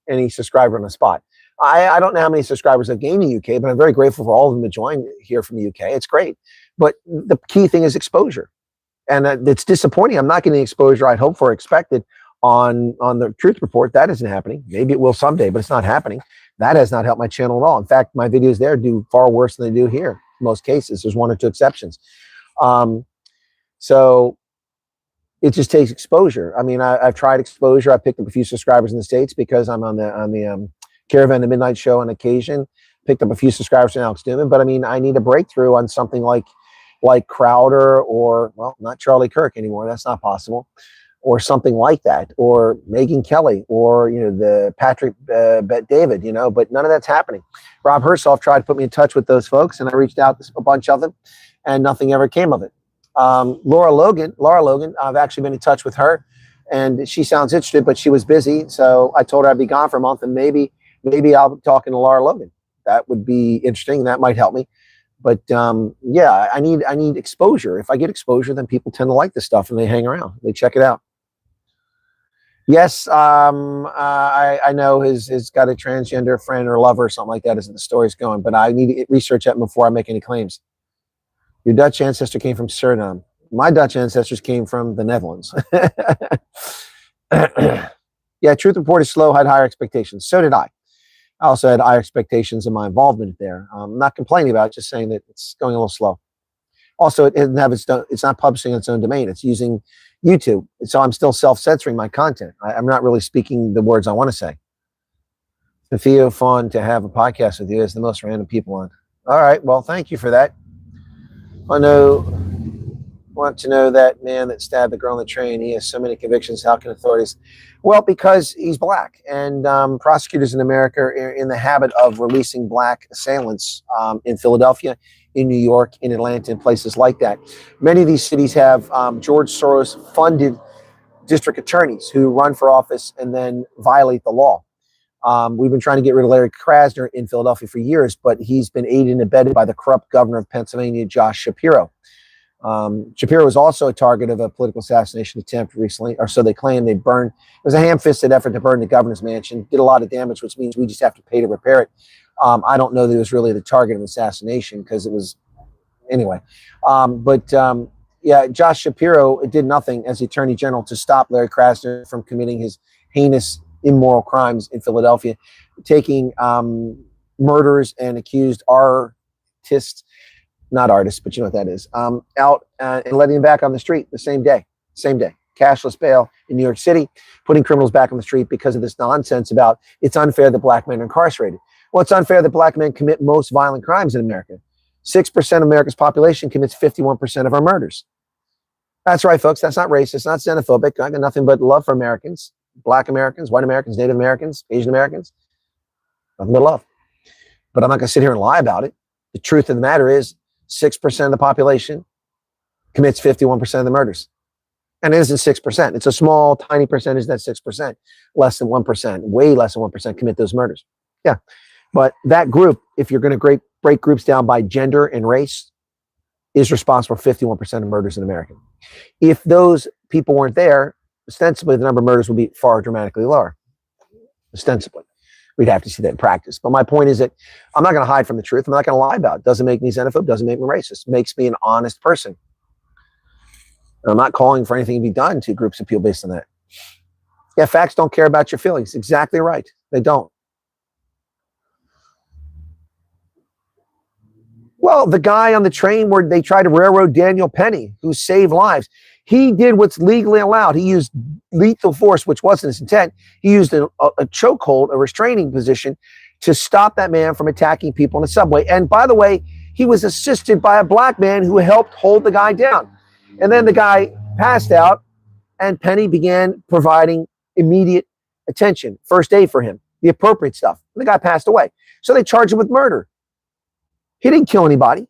And he subscribed on the spot. I don't know how many subscribers I've gained in the UK, but I'm very grateful for all of them to join here from the UK. It's great. But the key thing is exposure. And it's disappointing. I'm not getting the exposure I'd hoped for, expected on the Truth Report. That isn't happening. Maybe it will someday, but it's not happening. That has not helped my channel at all. In fact, my videos there do far worse than they do here. In most cases, there's 1 or 2 exceptions. So it just takes exposure. I mean, I've tried exposure. I picked up a few subscribers in the States because I'm on the Caravan the Midnight Show on occasion. Picked up a few subscribers from Alex Newman, but I mean, I need a breakthrough on something like Crowder or, well, not Charlie Kirk anymore. That's not possible. Or something like that, or Megyn Kelly, or, you know, the Patrick Bet David, you know, but none of that's happening. Rob Hersoff tried to put me in touch with those folks, and I reached out to a bunch of them, and nothing ever came of it. Laura Logan, I've actually been in touch with her, and she sounds interested, but she was busy, so I told her I'd be gone for a month, and maybe I'll be talking to Laura Logan. That would be interesting. That might help me. But yeah, I need exposure. If I get exposure, then people tend to like this stuff, and they hang around. They check it out. Yes, I know he's got a transgender friend or lover or something like that as the story's going, but I need to research that before I make any claims. Your Dutch ancestor came from Suriname. My Dutch ancestors came from the Netherlands. Yeah, Truth Report is slow, had higher expectations. So did I. I also had higher expectations in my involvement there. I'm not complaining about it, just saying that it's going a little slow. Also, it doesn't have it's not publishing its own domain. It's using YouTube. So I'm still self-censoring my content. I'm not really speaking the words I want to say. Sophia, fun to have a podcast with you as the most random people on. All right. Well, thank you for that. Want to know that man that stabbed the girl on the train. He has so many convictions. How can authorities? Well, because he's black, and prosecutors in America are in the habit of releasing black assailants in Philadelphia, in New York, in Atlanta, and places like that. Many of these cities have George Soros funded district attorneys who run for office and then violate the law. We've been trying to get rid of Larry Krasner in Philadelphia for years, but he's been aided and abetted by the corrupt governor of Pennsylvania, Josh Shapiro. Shapiro was also a target of a political assassination attempt recently, or so they claim. They burned. It was a ham-fisted effort to burn the governor's mansion. Did a lot of damage, which means we just have to pay to repair it. I don't know that it was really the target of an assassination because it was anyway. Yeah, Josh Shapiro did nothing as the attorney general to stop Larry Krasner from committing his heinous, immoral crimes in Philadelphia, taking murderers and accused artists. Not artists, but you know what that is, out and letting them back on the street the same day. Cashless bail in New York City, putting criminals back on the street because of this nonsense about it's unfair that black men are incarcerated. Well, it's unfair that black men commit most violent crimes in America. 6% of America's population commits 51% of our murders. That's right, folks. That's not racist, not xenophobic. I got nothing but love for Americans, black Americans, white Americans, Native Americans, Asian Americans. Nothing but love. But I'm not going to sit here and lie about it. The truth of the matter is, 6% of the population commits 51% of the murders. And it isn't 6%. It's a small, tiny percentage that's 6%. Less than 1%, way less than 1% commit those murders. Yeah. But that group, if you're going to break groups down by gender and race, is responsible for 51% of murders in America. If those people weren't there, ostensibly the number of murders would be far dramatically lower. Ostensibly. We'd have to see that in practice. But my point is that I'm not going to hide from the truth. I'm not going to lie about it. Doesn't make me xenophobe. Doesn't make me racist. Makes me an honest person. And I'm not calling for anything to be done to groups of people based on that. Yeah, facts don't care about your feelings. Exactly right. They don't. Well, the guy on the train where they tried to railroad Daniel Penny, who saved lives, he did what's legally allowed. He used lethal force, which wasn't his intent. He used a chokehold, a restraining position, to stop that man from attacking people in the subway. And by the way, he was assisted by a black man who helped hold the guy down. And then the guy passed out, and Penny began providing immediate attention, first aid for him, the appropriate stuff. And the guy passed away. So they charged him with murder. He didn't kill anybody.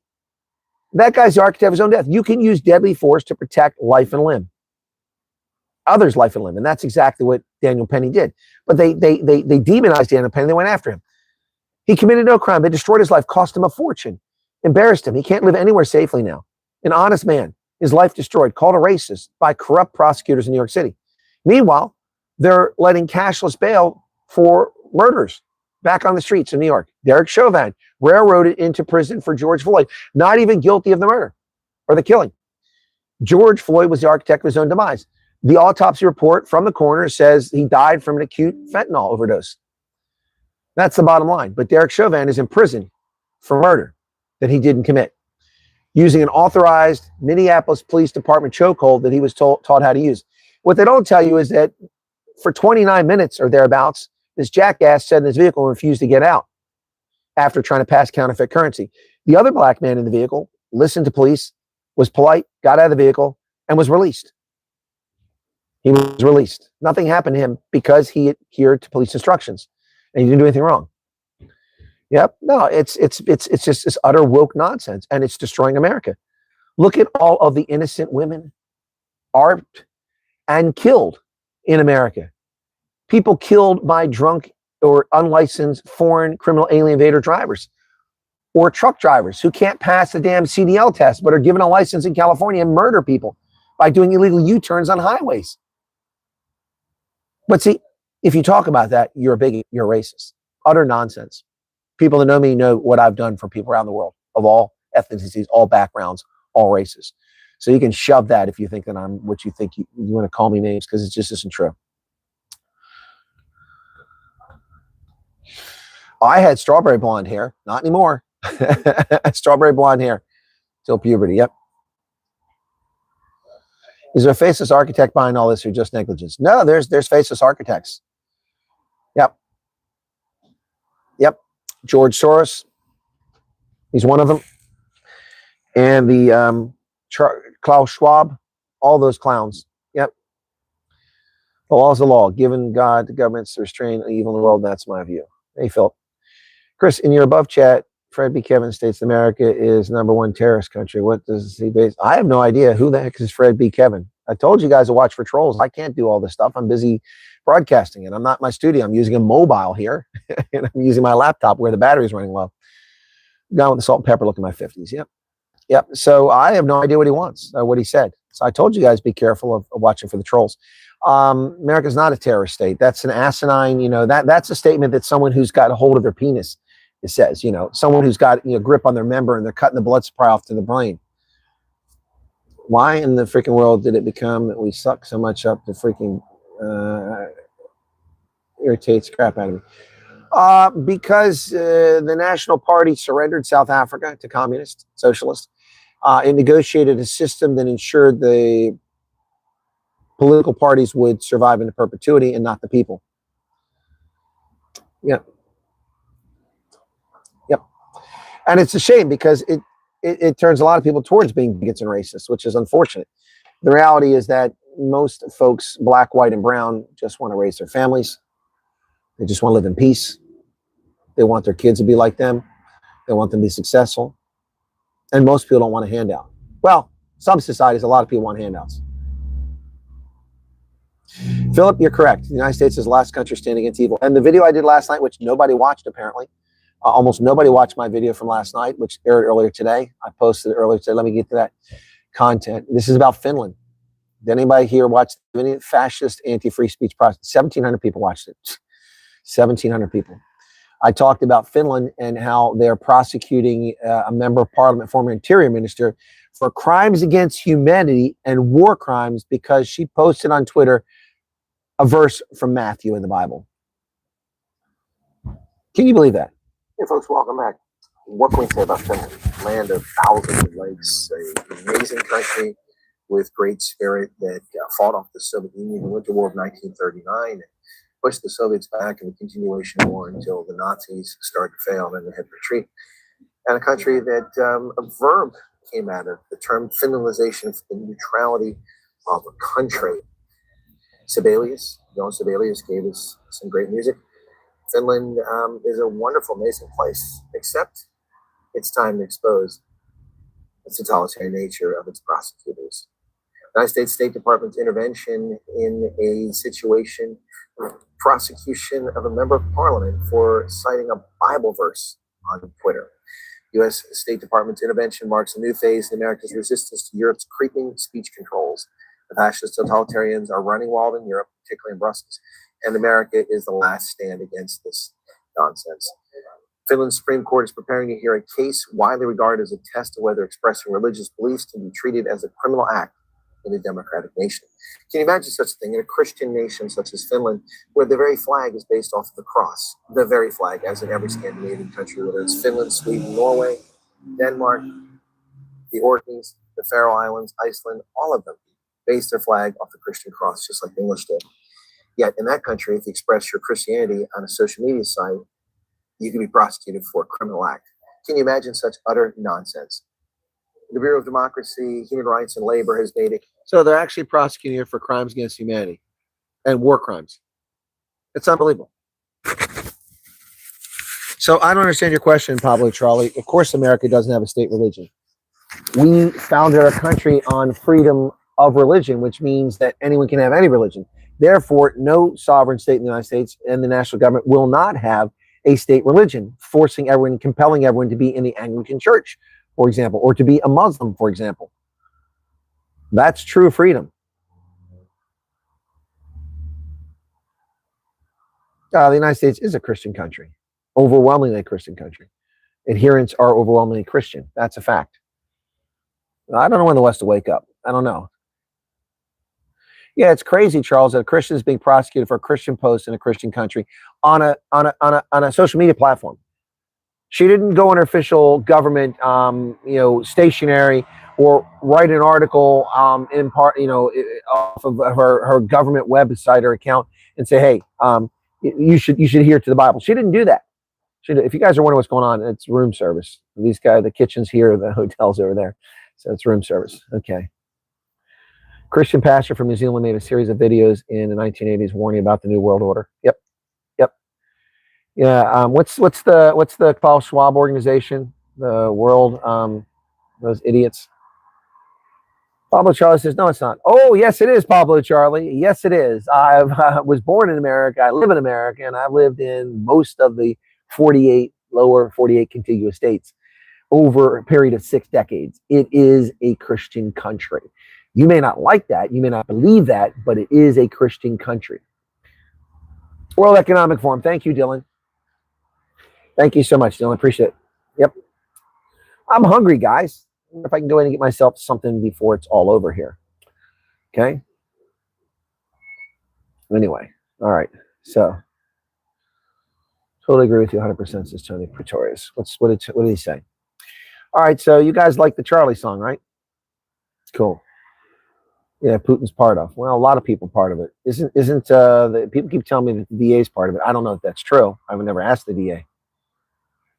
That guy's the architect of his own death. You can use deadly force to protect life and limb. Others' life and limb. And that's exactly what Daniel Penny did. But they demonized Daniel Penny. They went after him. He committed no crime. They destroyed his life, cost him a fortune, embarrassed him. He can't live anywhere safely now. An honest man, his life destroyed, called a racist by corrupt prosecutors in New York City. Meanwhile, they're letting cashless bail for murderers back on the streets of New York. Derek Chauvin railroaded into prison for George Floyd, not even guilty of the murder or the killing. George Floyd was the architect of his own demise. The autopsy report from the coroner says he died from an acute fentanyl overdose. That's the bottom line. But Derek Chauvin is in prison for murder that he didn't commit, using an authorized Minneapolis Police Department chokehold that he was taught how to use. What they don't tell you is that for 29 minutes or thereabouts, this jackass sat in his vehicle and refused to get out after trying to pass counterfeit currency. The other black man in the vehicle listened to police, was polite, got out of the vehicle, and was released. He was released. Nothing happened to him because he adhered to police instructions and he didn't do anything wrong. Yep. No, it's just this utter woke nonsense, and it's destroying America. Look at all of the innocent women armed and killed in America. People killed by drunk or unlicensed foreign criminal alien invader drivers, or truck drivers who can't pass the damn CDL test but are given a license in California and murder people by doing illegal U-turns on highways. But see, if you talk about that, you're a bigot, you're a racist. Utter nonsense. People that know me know what I've done for people around the world, of all ethnicities, all backgrounds, all races. So you can shove that if you think that I'm what you think you want to call me names, because it just isn't true. I had strawberry blonde hair, not anymore. Strawberry blonde hair till puberty. Yep. Is there a faceless architect behind all this, or just negligence? No, there's faceless architects. Yep. Yep. George Soros, he's one of them. And the Klaus Schwab, all those clowns. Yep. The law's the law. Given God, the government's to restrain evil in the world. That's my view. Hey, Phil. Chris, in your above chat, Fred B. Kevin states America is #1 terrorist country. What does he base? I have no idea who the heck is Fred B. Kevin. I told you guys to watch for trolls. I can't do all this stuff. I'm busy broadcasting, and I'm not in my studio. I'm using a mobile here, and I'm using my laptop where the battery's running low. Gone with the salt and pepper look in my 50s. Yep. Yep. So I have no idea what he wants, what he said. So I told you guys, be careful of watching for the trolls. America's not a terrorist state. That's an asinine, that's a statement that someone who's got a hold of their penis, it says, someone who's got, grip on their member and they're cutting the blood supply off to the brain. Why in the freaking world did it become that we suck so much up to freaking irritates the crap out of me? Because the National Party surrendered South Africa to communist, socialist. It negotiated a system that ensured the political parties would survive into perpetuity and not the people. Yep. Yep. And it's a shame because it turns a lot of people towards being bigots and racists, which is unfortunate. The reality is that most folks, black, white, and brown, just want to raise their families. They just want to live in peace. They want their kids to be like them. They want them to be successful. And most people don't want a handout. Well, Some societies, a lot of people want handouts. Philip, you're correct. The United States is the last country standing against evil. And the video I did last night, which nobody watched apparently, almost nobody watched my video from last night, which aired earlier today. I posted it earlier today. Let me get to that content. This is about Finland. Did anybody here watch any fascist anti-free speech process? 1,700 people watched it. 1,700 people. I talked about Finland and how they're prosecuting a member of parliament, former interior minister, for crimes against humanity and war crimes because she posted on Twitter a verse from Matthew in the Bible. Can you believe that? Hey folks, welcome back. What can we say about Finland? Land of thousands of lakes, an amazing country with great spirit that fought off the Soviet Union in the Winter War of 1939 and pushed the Soviets back in the continuation war until the Nazis started to fail and then they had to retreat. And a country that a verb came out of, the term Finlandization, the neutrality of a country. Sibelius, Johan Sibelius gave us some great music. Finland is a wonderful, amazing place, except it's time to expose the totalitarian nature of its prosecutors. The United States State Department's intervention in a situation, prosecution of a member of parliament for citing a Bible verse on Twitter. U.S. State Department's intervention marks a new phase in America's resistance to Europe's creeping speech controls. The fascist totalitarians are running wild in Europe, particularly in Brussels, and America is the last stand against this nonsense. Finland's Supreme Court is preparing to hear a case widely regarded as a test of whether expressing religious beliefs can be treated as a criminal act in a democratic nation. Can you imagine such a thing in a Christian nation such as Finland, where the very flag is based off of the cross? The very flag, as in every Scandinavian country, whether it's Finland, Sweden, Norway, Denmark, the Orkneys, the Faroe Islands, Iceland, all of them base their flag off the Christian cross, just like the English did. Yet in that country, if you express your Christianity on a social media site, you can be prosecuted for a criminal act. Can you imagine such utter nonsense? The Bureau of Democracy, Human Rights, and Labor has made it. So they're actually prosecuting you for crimes against humanity and war crimes. It's unbelievable. So I don't understand your question, Pablo Charlie. Of course, America doesn't have a state religion. We founded our country on freedom of religion, which means that anyone can have any religion. Therefore, no sovereign state in the United States and the national government will not have a state religion, forcing everyone, compelling everyone to be in the Anglican Church, for example, or to be a Muslim, for example. That's true freedom. The United States is a Christian country, overwhelmingly a Christian country. Adherents are overwhelmingly Christian. That's a fact. I don't know when the West will wake up. I don't know. Yeah, it's crazy, Charles, that a Christian is being prosecuted for a Christian post in a Christian country on a social media platform. She didn't go on her official government, stationary, or write an article in part, off of her government website or account and say, hey, you should adhere to the Bible. She didn't do that. If you guys are wondering what's going on, it's room service. These guys, the kitchen's here, the hotel's over there, so it's room service. Okay. Christian pastor from New Zealand made a series of videos in the 1980s warning about the New World Order. Yep. Yeah. What's the Klaus Schwab organization? The world. Those idiots. Pablo Charlie says, no, it's not. Oh, yes, it is, Pablo Charlie. Yes, it is. I was born in America. I live in America, and I've lived in most of the lower 48 contiguous states over a period of 6 decades. It is a Christian country. You may not like that. You may not believe that, but it is a Christian country. World Economic Forum. Thank you, Dylan. Thank you so much, Dylan. Appreciate it. Yep. I'm hungry, guys. If I can go in and get myself something before it's all over here. Okay. Anyway. All right. So totally agree with you 100%, says Tony Pretorius. What did he say? All right. So you guys like the Charlie song, right? Cool. Yeah, Putin's part of. Well, a lot of people part of it. Isn't the people keep telling me that the DA is part of it. I don't know if that's true. I've never asked the DA.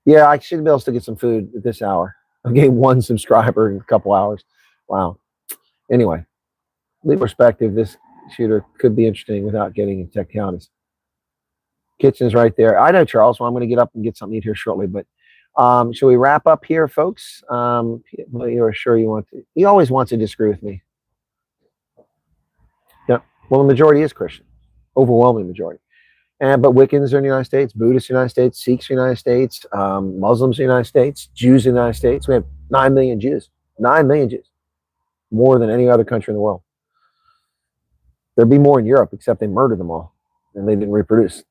Yeah, I should be able to get some food at this hour. I gave 1 subscriber in a couple hours. Wow. Anyway, leave perspective. This shooter could be interesting without getting into tech counties. Kitchen's right there. I know, Charles. Well, I'm going to get up and get something to eat here shortly. But Shall we wrap up here, folks? You're sure you want to? He always wants to disagree with me. Yeah. Well, the majority is Christian, overwhelming majority. But Wiccans are in the United States, Buddhists in the United States, Sikhs in the United States, Muslims in the United States, Jews in the United States. We have 9 million Jews. 9 million Jews. More than any other country in the world. There'd be more in Europe, except they murdered them all and they didn't reproduce.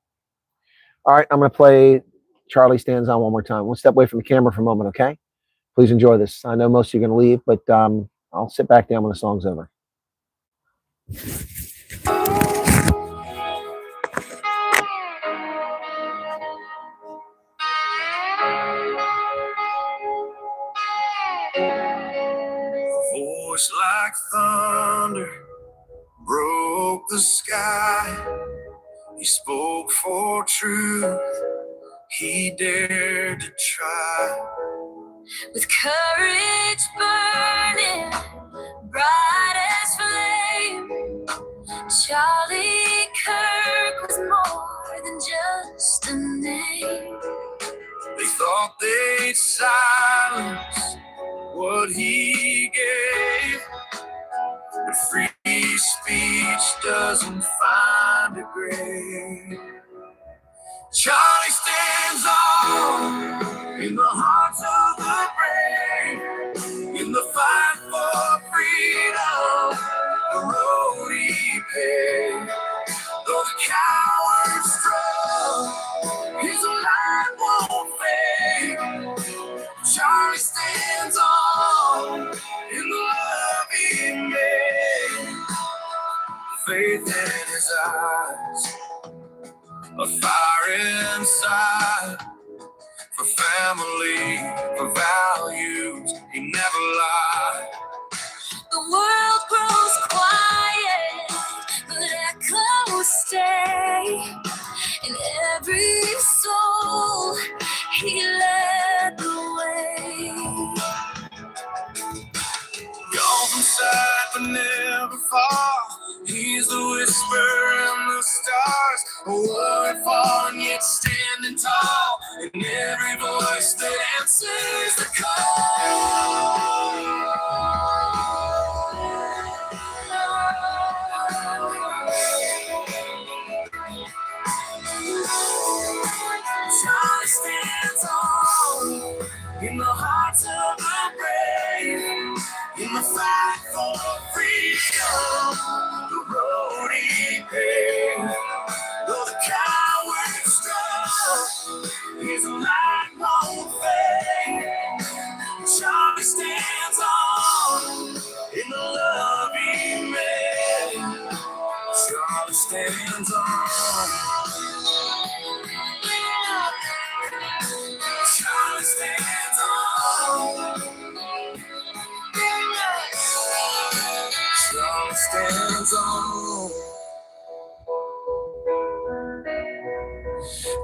All right, I'm going to play Charlie Stands On one more time. We'll step away from the camera for a moment, okay? Please enjoy this. I know most of you are going to leave, but I'll sit back down when the song's over. Voice like thunder broke the sky. He spoke for truth. He dared to try. With courage burning, bright as flame, Charlie Kirk was more than just a name. They thought they'd silence what he gave, but free speech doesn't find a grave. Charlie stands on in the hearts of the brave, in the fight for freedom, the road he paved. Though the cowards struggle, his light won't fade. Charlie stands on in the love he made. Faith in his eyes, a fire inside, for family, for values, he never lied. The world grows quiet, but echoes stay. In every soul, he led the way. Gone from sight, but never far. He's the whisper in the stars, a word falling yet standing tall, in every voice that answers the call. Charlie stands on in the hearts of the brave, in the fight for freedom, the road he paved. Though the cowards struggle, his light won't fade. Charlie stands on in the love he made. Charlie stands on. Charlie stands on. Charlie stands on.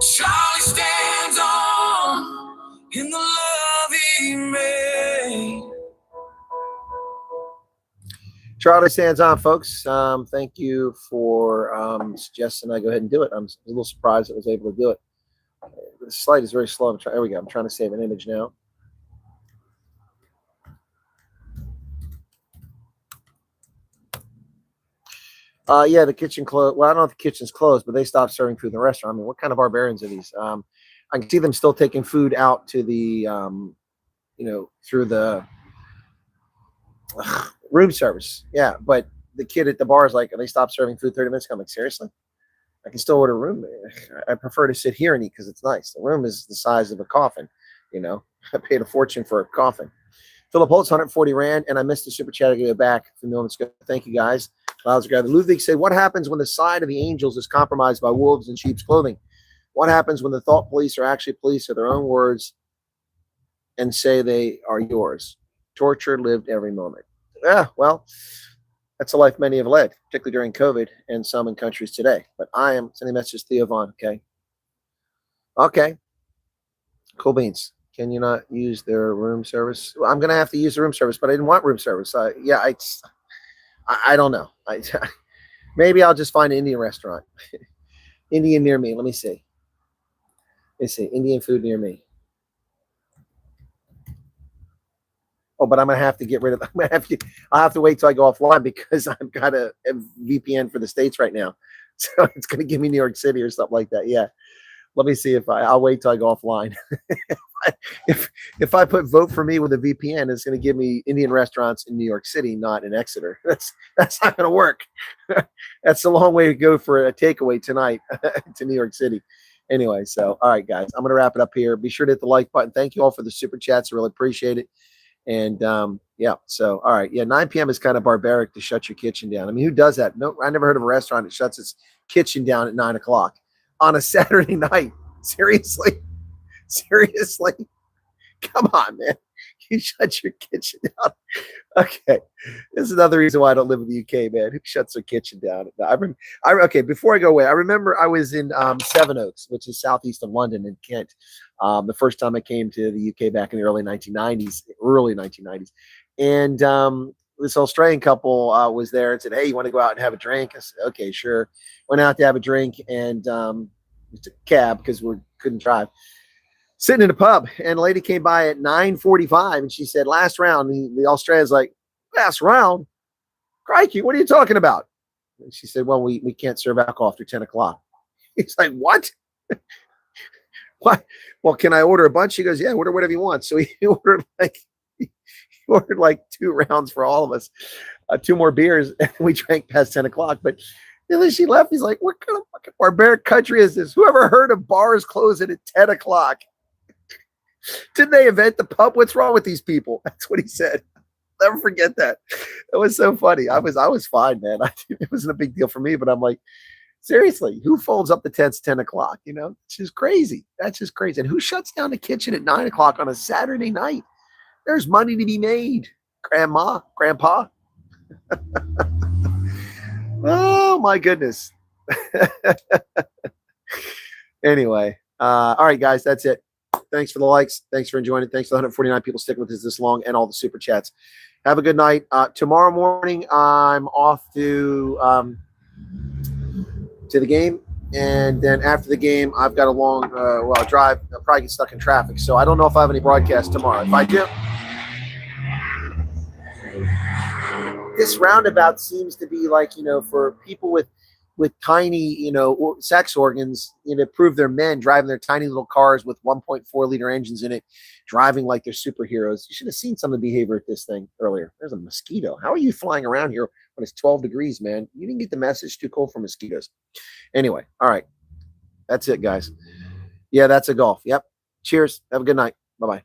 Charlie stands on in the love he made. Charlie Stands On, folks. Thank you for suggesting I go ahead and do it. I'm a little surprised I was able to do it. The slide is very slow. There we go. I'm trying to save an image now. Yeah, the kitchen closed. Well, I don't know if the kitchen's closed, but they stopped serving food in the restaurant. I mean, what kind of barbarians are these? I can see them still taking food out to the, through the room service. Yeah, but the kid at the bar is like, they stopped serving food 30 minutes ago. I'm like, seriously? I can still order a room. I prefer to sit here and eat because it's nice. The room is the size of a coffin. I paid a fortune for a coffin. Philip Holtz, 140 Rand, and I missed the super chat. I go back a few moments ago. Thank you, guys. Ludwig said, what happens when the side of the angels is compromised by wolves in sheep's clothing? What happens when the thought police are actually police of their own words and say they are yours? Torture lived every moment. Yeah, well, that's a life many have led, particularly during COVID and some in countries today. But I am sending a message to Theo Vaughn, okay? Okay. Cool beans. Can you not use their room service? Well, I'm going to have to use the room service, but I didn't want room service. I don't know. Maybe I'll just find an Indian restaurant. Indian near me. Let me see. Indian food near me. Oh, but I'm gonna have to get rid of. I'll have to wait till I go offline because I've got a VPN for the States right now, so it's gonna give me New York City or something like that. Yeah, let me see if I'll wait till I go offline. if I put vote for me with a VPN, it's gonna give me Indian restaurants in New York City, not in Exeter. That's not gonna work. That's a long way to go for a takeaway tonight to New York City. Anyway, so all right, guys, I'm gonna wrap it up here. Be sure to hit the like button. Thank you all for the super chats. I really appreciate it. And yeah, so all right, yeah, 9 p.m. is kind of barbaric to shut your kitchen down. I mean, who does that? No, I never heard of a restaurant that shuts its kitchen down at 9 o'clock on a Saturday night. Seriously, come on, man. You shut your kitchen down. Okay, this is another reason why I don't live in the UK, man. Who shuts their kitchen down? Okay, before I go away, I remember I was in Sevenoaks, which is southeast of London in Kent. The first time I came to the UK back in the early 1990s, and this Australian couple was there and said, "Hey, you want to go out and have a drink?" I said, "Okay, sure." Went out to have a drink and we took a cab because we couldn't drive. Sitting in a pub, and a lady came by at 9:45, and she said, "Last round." The Australian's like, "Last round? Crikey, what are you talking about?" And she said, "Well, we can't serve alcohol after 10 o'clock. He's like, "What? What? Well, can I order a bunch?" She goes, "Yeah, order whatever you want." So he ordered like 2 rounds for all of us, 2 more beers, and we drank past 10 o'clock. But then she left. He's like, "What kind of fucking barbaric country is this? Whoever heard of bars closing at 10 o'clock? Didn't they invent the pub? What's wrong with these people?" That's what he said. Never forget that. It was so funny. I was fine, man. It wasn't a big deal for me, but I'm like, seriously, who folds up the tents 10 o'clock? You know, it's just crazy. That's just crazy. And who shuts down the kitchen at 9 o'clock on a Saturday night? There's money to be made, grandma, grandpa. Oh my goodness. Anyway, all right, guys, that's it. Thanks for the likes. Thanks for enjoying it. Thanks for the 149 people sticking with us this long and all the super chats. Have a good night. Tomorrow morning, I'm off to the game. And then after the game, I've got a long drive. I'll probably get stuck in traffic. So I don't know if I have any broadcast tomorrow. If I do, this roundabout seems to be like, for people with tiny, sex organs, prove they're men driving their tiny little cars with 1.4 liter engines in it, driving like they're superheroes. You should have seen some of the behavior at this thing earlier. There's a mosquito. How are you flying around here when it's 12 degrees, man? You didn't get the message. Too cold for mosquitoes. Anyway, all right. That's it, guys. Yeah, that's a golf. Yep. Cheers. Have a good night. Bye-bye.